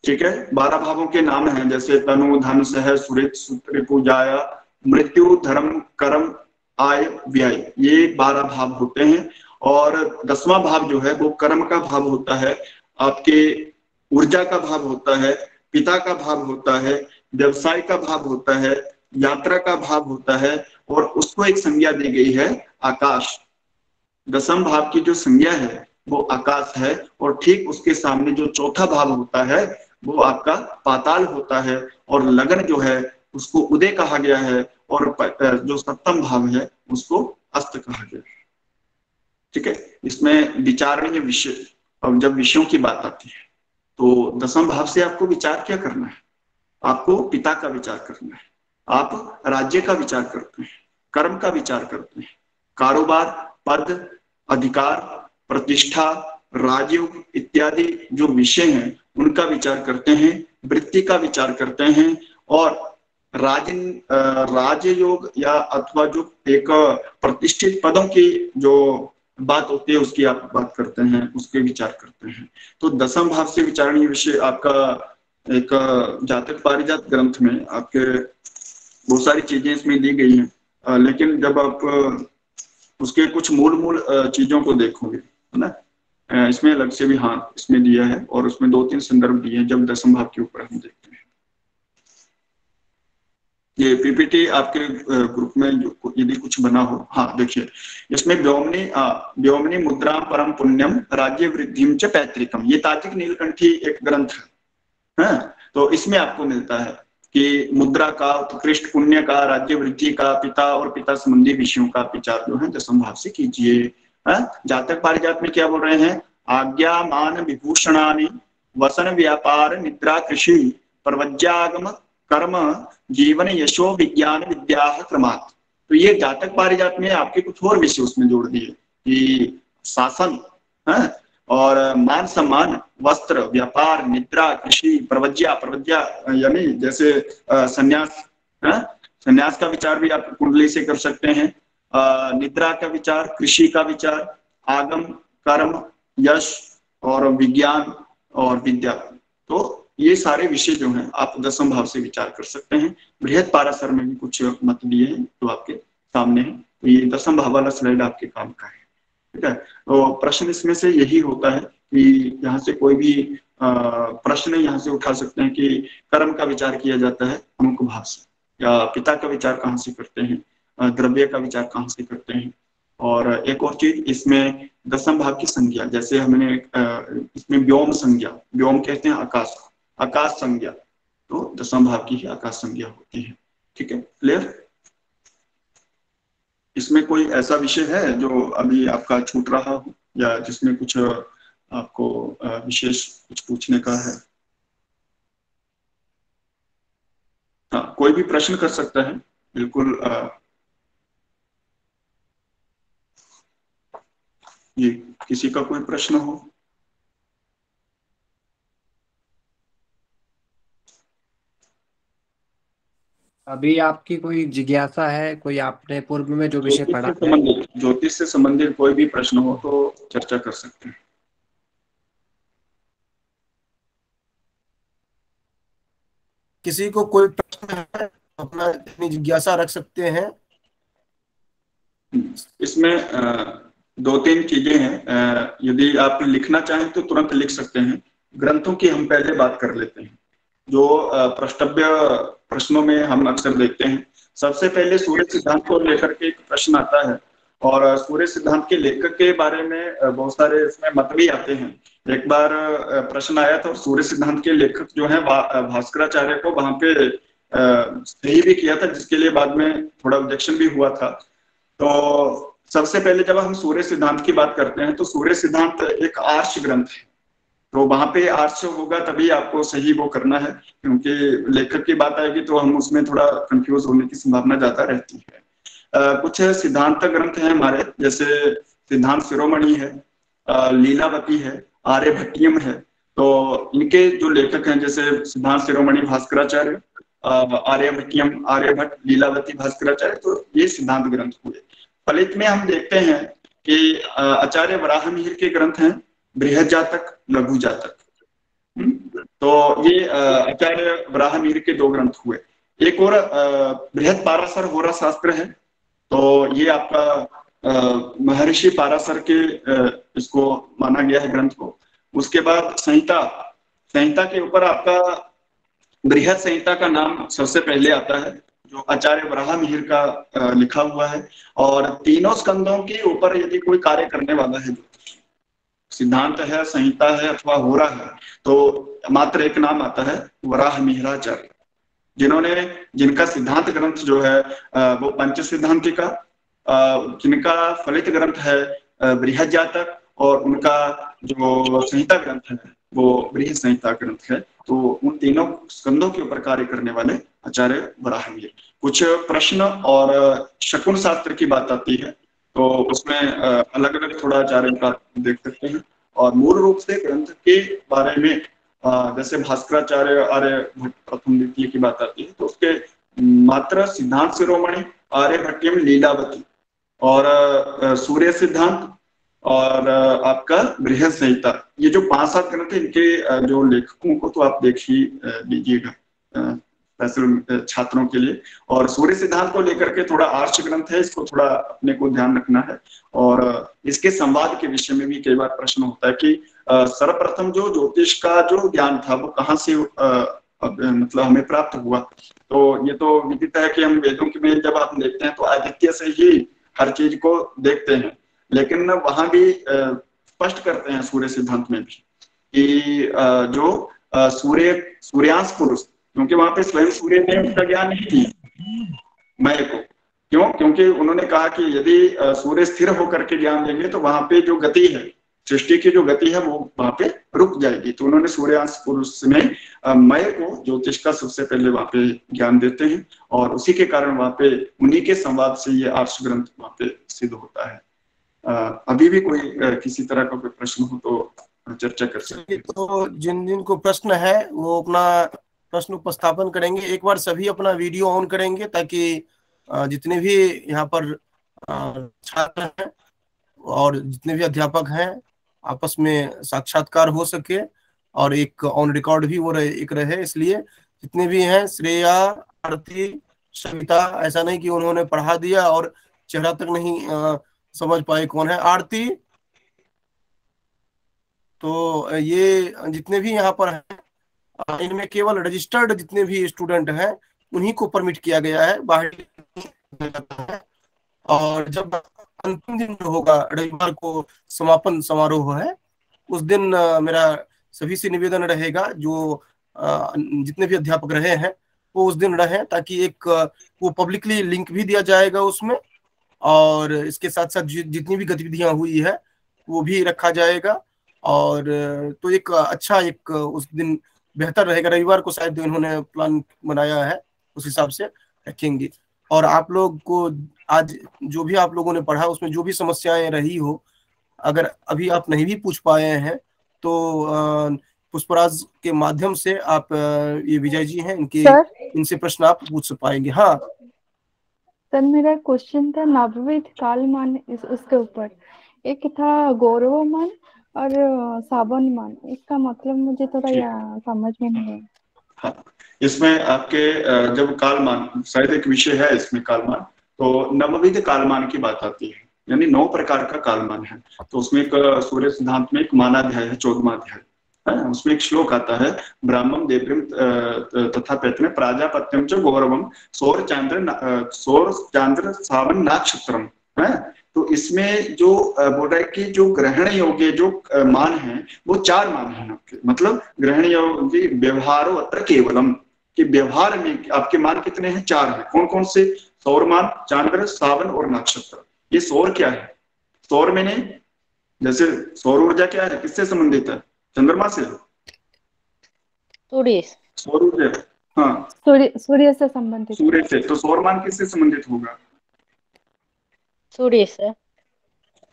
ठीक है। 12 भावों के नाम हैं, जैसे तनु, धन, सह, सुहृत, सूत्र, पूजाया, मृत्यु, धर्म, कर्म, आय, व्यय, ये 12 भाव होते हैं। और 10वां भाव जो है वो कर्म का भाव होता है, आपके ऊर्जा का भाव होता है, पिता का भाव होता है, व्यवसाय का भाव होता है, यात्रा का भाव होता है, और उसको एक संज्ञा दी गई है आकाश। दसम भाव की जो संज्ञा है वो आकाश है, और ठीक उसके सामने जो चौथा भाव होता है वो आपका पाताल होता है, और लगन जो है उसको उदय कहा गया है, और जो सप्तम भाव है उसको अस्त कहा गया है, ठीक है। इसमें विचारणीय विषय, अब जब विषयों की बात आती है तो दसम भाव से आपको विचार क्या करना है? आपको पिता का विचार करना है, आप राज्य का विचार करते हैं, कर्म का विचार करते हैं, कारोबार, पद, अधिकार, प्रतिष्ठा, राजयोग इत्यादि जो विषय हैं उनका विचार करते हैं, वृत्ति का विचार करते हैं, और राजयोग या अथवा जो एक प्रतिष्ठित पदों की जो बात होती है उसकी आप बात करते हैं, उसके विचार करते हैं। तो दसम भाव से विचारणीय विषय आपका एक जातक पारिजात ग्रंथ में आपके बहुत सारी चीजें इसमें दी गई हैं, लेकिन जब आप उसके कुछ मूल चीजों को देखोगे, है ना, इसमें अलग से भी हाँ इसमें दिया है, और उसमें 2-3 संदर्भ दिए हैं जब दसम भाव के ऊपर हम देखते हैं। ये पीपीटी आपके ग्रुप में यदि कुछ बना हो, हाँ देखिए इसमें व्योमनी मुद्रा परम पुण्यम राज्य वृद्धिम च पैतृकम, ये तार्किक नीलकंठी एक ग्रंथ है। तो इसमें आपको मिलता है कि मुद्रा का, उत्कृष्ट पुण्य का, राज्य वृद्धि का, पिता और पिता संबंधी विषयों का विचार जो है दसम भाव से कीजिए। जातक पारिजात में क्या बोल रहे हैं? आज्ञा मान विभूषणानि वसन व्यापार निद्रा कृषि प्रवज्यागम कर्म जीवन यशो विज्ञान विद्या क्रमात्। तो ये जातक पारिजात में आपके कुछ और विषय उसमें जोड़ दिए कि शासन और मान सम्मान, वस्त्र, व्यापार, निद्रा, कृषि, प्रवज्या यानी जैसे संन्यास, संन्यास का विचार भी आप कुंडली से कर सकते हैं, निद्रा का विचार, कृषि का विचार, आगम, कर्म, यश और विज्ञान और विद्या। तो ये सारे विषय जो हैं आप दसम भाव से विचार कर सकते हैं। बृहद पाराशर में भी कुछ मत दिए हैं जो आपके सामने है, तो ये दसम भाव वाला स्लाइड आपके काम का है, ठीक है। तो प्रश्न इसमें से यही होता है कि यहाँ से कोई भी प्रश्न यहाँ से उठा सकते हैं कि कर्म का विचार किया जाता है अमुक भाव से, या पिता का विचार कहाँ से करते हैं, द्रव्य का विचार कहाँ से करते हैं। और एक और चीज इसमें दसम भाव की संज्ञा, जैसे हमने इसमें व्योम संज्ञा, व्योम कहते हैं आकाश, आकाश संज्ञा, तो दसम भाव की ही आकाश संज्ञा होती है, ठीक है। क्लियर? इसमें कोई ऐसा विषय है जो अभी आपका छूट रहा हो, या जिसमें कुछ आपको विशेष कुछ पूछने का है? हाँ, कोई भी प्रश्न कर सकता है, बिल्कुल। ये किसी का कोई प्रश्न हो? अभी आपकी कोई जिज्ञासा है, कोई आपने पूर्व में जो विषय पढ़ा है? ज्योतिष से संबंधित कोई भी प्रश्न हो तो चर्चा कर सकते हैं। किसी को कोई प्रश्न है अपना अपनी जिज्ञासा रख सकते हैं। इसमें 2-3 चीजें हैं, यदि आप लिखना चाहें तो तुरंत लिख सकते हैं। ग्रंथों की हम पहले बात कर लेते हैं, जो प्रश्नव्य प्रश्नों में हम अक्सर देखते हैं। सबसे पहले सूर्य सिद्धांत को लेकर के एक प्रश्न आता है, और सूर्य सिद्धांत के लेखक के बारे में बहुत सारे इसमें मत भी आते हैं। एक बार प्रश्न आया था, सूर्य सिद्धांत के लेखक जो है भास्कराचार्य को वहां पे सही भी किया था, जिसके लिए बाद में थोड़ा ऑब्जेक्शन भी हुआ था। तो सबसे पहले जब हम सूर्य सिद्धांत की बात करते हैं तो सूर्य सिद्धांत एक आर्ष ग्रंथ है, तो वहां पे आर्ष होगा तभी आपको सही वो करना है, क्योंकि लेखक की बात आएगी तो हम उसमें थोड़ा कंफ्यूज होने की संभावना ज्यादा रहती है। कुछ सिद्धांत ग्रंथ हैं हमारे, जैसे सिद्धांत शिरोमणि है, लीलावती है, आर्यभट्टियम है। तो इनके जो लेखक हैं जैसे सिद्धांत शिरोमणि भास्कराचार्य, आर्यभट्टियम आर्यभट्ट, लीलावती भास्कराचार्य, तो ये सिद्धांत ग्रंथ हुए। फलित में हम देखते हैं कि आचार्य वराहमिहिर के ग्रंथ हैं बृहद जातक, लघु जातक। तो ये आचार्य वराहमिहिर के 2 ग्रंथ हुए। एक और बृहद पाराशर होरा शास्त्र है, तो ये आपका महर्षि पाराशर के इसको माना गया है ग्रंथ को। उसके बाद संहिता, संहिता के ऊपर आपका बृहद संहिता का नाम सबसे पहले आता है, जो आचार्य वराहमिहिर का लिखा हुआ है। और तीनों स्कंदों के ऊपर यदि कोई कार्य करने वाला है, सिद्धांत है, संहिता है अथवा होरा है, तो मात्र एक नाम आता है वराहमिहिराचार्य, जिनका सिद्धांत ग्रंथ जो है वो पंच सिद्धांतिका, जिनका फलित ग्रंथ है बृहद जातक, और उनका जो संहिता ग्रंथ है वो बृहद संहिता ग्रंथ है। तो उन तीनों स्कंदों के ऊपर कार्य करने वाले आचार्य वराहमिहिर। कुछ प्रश्न और शकुन शास्त्र की बात आती है, तो उसमें अलग अलग थोड़ा आचार्यों का देख सकते हैं। और मूल रूप से ग्रंथ के बारे में जैसे भास्कराचार्य आर्यभट्ट प्रथम द्वितीय की बात आती है, तो उसके मात्र सिद्धांत शिरोमणि, आर्यभट्टियम, लीलावती और सूर्य सिद्धांत और आपका बृहद संहिता, ये जो 5-7 ग्रंथ है, इनके जो लेखकों को तो आप देख ही लीजिएगा स्पेशल छात्रों के लिए। और सूर्य सिद्धांत को लेकर के थोड़ा आर्ष ग्रंथ है, इसको थोड़ा अपने को ध्यान रखना है। और इसके संवाद के विषय में भी कई बार प्रश्न होता है कि सर्वप्रथम जो ज्योतिष का जो ज्ञान था वो कहाँ से मतलब हमें प्राप्त हुआ। तो ये तो विदित है कि हम वेदों के में जब आप देखते हैं तो आदित्य से ही हर चीज को देखते हैं, लेकिन वहां भी स्पष्ट करते हैं सूर्य सिद्धांत में भी कि जो सूर्यांश पुरुष, क्योंकि वहां पे स्वयं सूर्य ने उसका ज्ञान नहीं दिया मैं को। क्यों? क्योंकि उन्होंने कहा कि यदि सूर्य स्थिर होकर के ज्ञान देंगे तो वहां पे जो गति है, सृष्टि की जो गति है, वो वहां पे रुक जाएगी। तो उन्होंने सूर्यांश पुरुष में मय को ज्योतिष का सबसे पहले वहां पे ज्ञान देते हैं, और उसी के कारण वहां पे उन्हीं के संवाद से ये आर्ष ग्रंथ वहां पे सिद्ध होता है। अभी भी कोई किसी तरह का कोई प्रश्न हो तो चर्चा कर सकते हैं। तो जिन को प्रश्न है वो अपना प्रश्न उपस्थापन करेंगे। एक बार सभी अपना वीडियो ऑन करेंगे ताकि जितने भी यहाँ पर छात्र हैं और जितने भी अध्यापक हैं आपस में साक्षात्कार हो सके, और एक ऑन रिकॉर्ड भी वो एक रहे। इसलिए जितने भी हैं, श्रेया, आरती, सविता, ऐसा नहीं कि उन्होंने पढ़ा दिया और चेहरा तक नहीं समझ पाए कौन है। आरती, तो ये जितने भी यहाँ पर हैं, इनमें केवल रजिस्टर्ड जितने भी स्टूडेंट हैं उन्हीं को परमिट किया गया है, बाहर है। और जब अंतिम दिन होगा, रविवार को समापन समारोह है, उस दिन मेरा सभी से निवेदन रहेगा, जो जितने भी अध्यापक रहे हैं वो उस दिन रहे, ताकि एक वो पब्लिकली लिंक भी दिया जाएगा उसमें, और इसके साथ साथ जितनी भी गतिविधियां हुई है वो भी रखा जाएगा। और तो एक अच्छा एक उस दिन बेहतर रहेगा। रविवार को शायद इन्होंने प्लान बनाया है, उस हिसाब से रखेंगे। और आप लोग को आज जो भी आप लोगों ने पढ़ा उसमें जो भी समस्याएं रही हो, अगर अभी आप नहीं भी पूछ पाए हैं तो पुष्पराज के माध्यम से आप, ये विजय जी हैं, इनसे प्रश्न आप पूछ पाएंगे। हाँ सर, मेरा क्वेश्चन था नवविध कालमान, उसके ऊपर एक था गौरवमान और साबनमान, इसका मतलब मुझे थोड़ा समझ में नहीं है। हाँ, इसमें आपके जब कालमान, शायद एक विषय है इसमें कालमान, तो नवविध कालमान की बात आती है, यानी 9 प्रकार का कालमान है। तो उसमें एक सूर्य सिद्धांत में एक मानाध्याय है, 14वां अध्याय, उसमें एक श्लोक आता है, ब्राह्मण देव्यम तथा पैत में प्राजापत्यम च गौरवम सौर चांद्र सावन नक्षत्रम है। तो इसमें जो बोल रहा है कि जो ग्रहण योग्य जो मान है वो 4 मान है आपके, मतलब ग्रहण योग्य व्यवहारो अत्र केवलम, कि व्यवहार में आपके मान कितने हैं? 4 हैं। कौन कौन से? सौरमान, चांद्र, सावन और नक्षत्र। ये सौर क्या है? सौर में नहीं, जैसे सौर ऊर्जा क्या है, किससे संबंधित है? चंद्रमा से, सूर्य, सौर ऊर्जा, हाँ सूर्य से संबंधित। सूर्य से। तो सौरमान किससे संबंधित होगा? सूर्य से।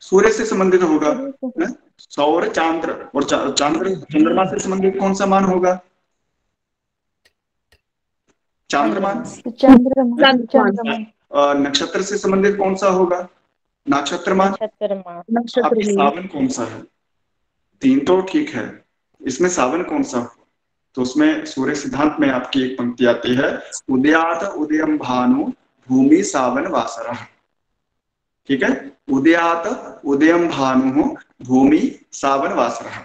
सूर्य से संबंधित होगा। सूर्य से। हैं? सौर चांद्र और चांद्र चंद्रमा से संबंधित कौन सा मान होगा? चांद्रमान। चंद्रमा। चंद्रमान। चंद्रमा। नक्षत्र से संबंधित कौन सा होगा? नक्षत्रमान। नक्षत्रमा। अब नक्षत्र ये भी। सावन कौन सा है? 3 तो ठीक है, इसमें सावन कौन सा? तो उसमें सूर्य सिद्धांत में आपकी एक पंक्ति आती है, उदयात उदयम भानु भूमि सावन वासरः। ठीक है, उदयात उदयम भानु भूमि सावन वासरः,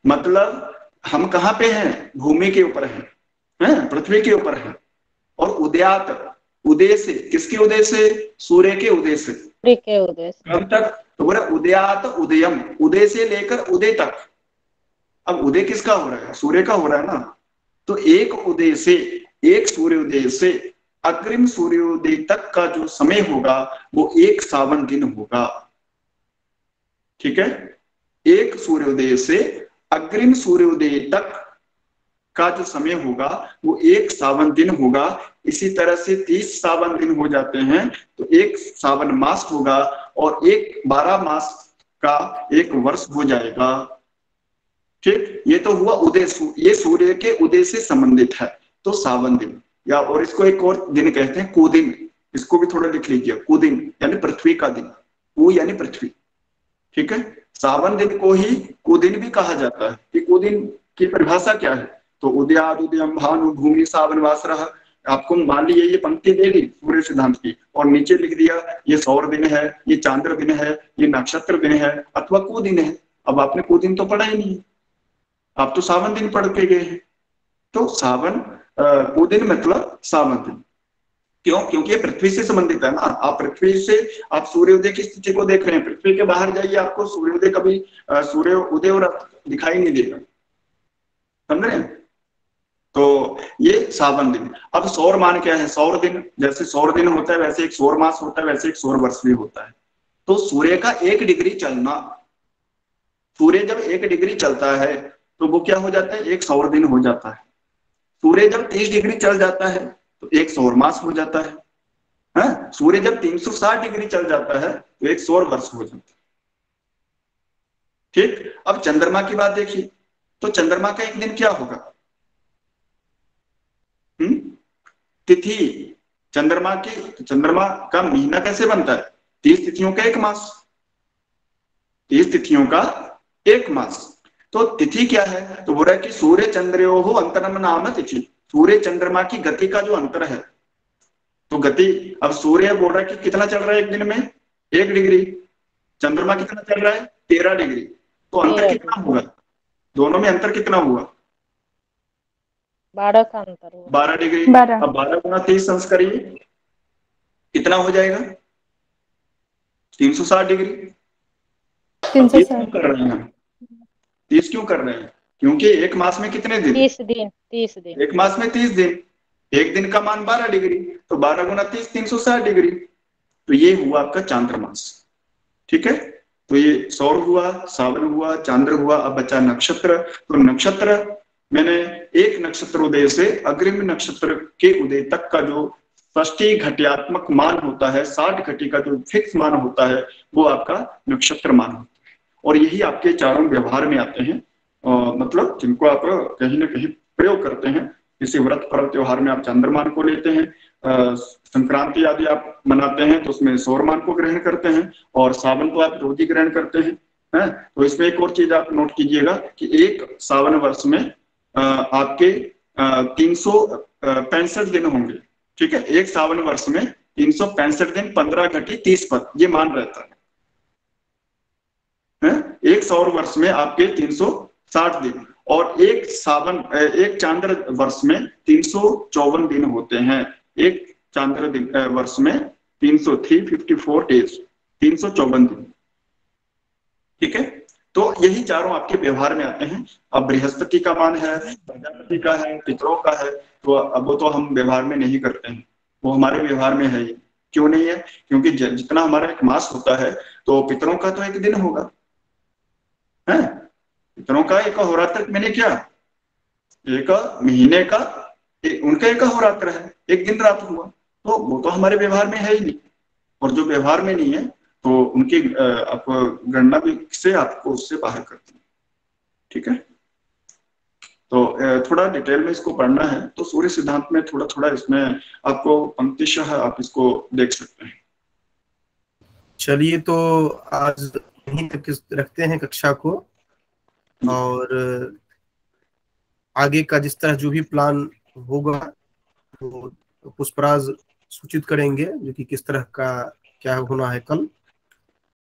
मतलब हम कहाँ पे हैं? भूमि के ऊपर हैं, पृथ्वी के ऊपर हैं। और उदयात, उदय से, किसके उदय से? सूर्य के उदय से। सूर्य के उदय से। कब तक? तो बोला उदयात उदयम, उदय से लेकर उदय तक। अब उदय किसका हो रहा है? सूर्य का हो रहा है ना। तो एक उदय से, एक सूर्योदय से अग्रिम सूर्योदय तक का जो समय होगा वो एक सावन दिन होगा। ठीक है, एक सूर्योदय से अग्रिम सूर्योदय तक का जो समय होगा वो एक सावन दिन होगा। इसी तरह से 30 सावन दिन हो जाते हैं तो एक सावन मास होगा, और एक 12 मास का एक वर्ष हो जाएगा। ठीक, ये तो हुआ उदय, ये सूर्य के उदय से संबंधित है, तो सावन दिन। या और इसको एक और दिन कहते हैं कुदिन, इसको भी थोड़ा लिख लीजिए, कुदिन यानी पृथ्वी का दिन, कु यानी पृथ्वी। ठीक है, सावन दिन को ही कुदिन भी कहा जाता है। कि कुदिन की परिभाषा क्या है? तो उदयाद उदयम भानु भूमि सावन वासरः। आपको मान लीजिए ये पंक्ति दे दी सूर्य सिद्धांत की, और नीचे लिख दिया ये सौर दिन है, ये चांद्र दिन है, ये नक्षत्र दिन है, अथवा कुदिन है। अब आपने कुदिन तो पढ़ा ही नहीं, आप तो सावन दिन पढ़ के गए हैं। तो सावन कुदिन मतलब सावन दिन। क्यों? क्योंकि ये पृथ्वी से संबंधित है ना। आप पृथ्वी से आप सूर्योदय की स्थिति को देख रहे हैं, पृथ्वी के बाहर जाइए आपको सूर्योदय कभी सूर्य उदय और दिखाई नहीं देगा, समझ रहे हैं? तो ये सावन दिन। अब सौर मान क्या है? सौर दिन, जैसे सौर दिन होता है वैसे एक सौर मास होता है, वैसे एक सौर वर्ष भी होता है। तो सूर्य का 1 डिग्री चलना, सूर्य जब 1 डिग्री चलता है तो वो क्या हो जाता है? एक सौर दिन हो जाता है। सूर्य जब 30 डिग्री चल जाता है तो एक सौर मास हो जाता है। सूर्य जब 360 डिग्री चल जाता है तो एक सौर वर्ष हो जाता है। ठीक, अब चंद्रमा की बात देखिए, तो चंद्रमा का एक दिन क्या होगा? तिथि। चंद्रमा की, चंद्रमा का महीना कैसे बनता है? 30 तिथियों का एक मास, 30 तिथियों का एक मास। तो तिथि क्या है? तो बोल रहा है कि सूर्य चंद्रयोः अंतरम नाम तिथि, सूर्य चंद्रमा की गति का जो अंतर है। तो गति, अब सूर्य बोल रहा है कि कितना चल रहा है एक दिन में? 1 डिग्री। चंद्रमा कितना चल रहा है? 13 डिग्री। तो अंतर कितना होगा? दोनों में अंतर कितना हुआ? 12 का अंतर हुआ। 12 डिग्री। 12। अब 12 गुना 30 अंश करिए, कितना हो जाएगा? 360 डिग्री। 360 क्यों कर रहे हैं? 30 क्यों कर रहे हैं? क्योंकि एक मास में कितने दिन? 30 दिन। 30 दिन। एक मास में 30 दिन, एक दिन का मान 12 डिग्री, तो 12 गुना 30 360 डिग्री। तो ये हुआ आपका चांद्र मास। ठीक है, तो ये सौर हुआ, सावन हुआ, चांद्र हुआ। अब बचा नक्षत्र। तो नक्षत्र मैंने एक नक्षत्र उदय से अग्रिम नक्षत्र के उदय तक का जो षष्ठी घटियात्मक मान होता है, 60 घटी का जो फिक्स मान होता है, वो आपका नक्षत्र मान होता है। और यही आपके चारों व्यवहार में आते हैं, मतलब जिनको आप कहीं ना कहीं प्रयोग करते हैं। किसी व्रत पर्व त्योहार में आप चांद्रमान को लेते हैं, संक्रांति आदि आप मनाते हैं तो उसमें सौरमान को ग्रहण करते हैं, और सावन को आप रोजी ग्रहण करते हैं। तो इसमें एक और चीज आप नोट कीजिएगा कि एक सावन वर्ष में आपके 365 दिन होंगे। ठीक है, एक सावन वर्ष में 365 दिन, 15 घटी 30 पद, ये मान रहता है। एक सौर वर्ष में आपके 360 दिन, और एक चांद्र वर्ष में 354 दिन होते हैं। एक चांद्र दिन वर्ष में 354 डेज, 354 दिन। ठीक है, तो यही चारों आपके व्यवहार में आते हैं। अब बृहस्पति का मान है, प्रजापति का है, पितरों का है, तो अब वो तो हम व्यवहार में नहीं करते हैं, वो हमारे व्यवहार में है ही। क्यों नहीं है? क्योंकि जितना हमारा एक मास होता है तो पितरों का तो एक दिन होगा, है? पितरों का एक होरात्र मैंने क्या, एक महीने का उनका एक होरात्र है, एक दिन रात हुआ, तो वो तो हमारे व्यवहार में है ही नहीं। और जो व्यवहार में नहीं है तो उनकी आप गणना भी से आपको उससे बाहर करते हैं। ठीक है, तो थोड़ा डिटेल में इसको पढ़ना है तो सूर्य सिद्धांत में थोड़ा थोड़ा इसमें आपको पंक्तिशः आप इसको देख सकते हैं। चलिए, तो आज यहीं तक रखते हैं कक्षा को, और आगे का जिस तरह जो भी प्लान होगा वो पुष्पराज सूचित करेंगे, जो कि किस तरह का क्या होना है कल।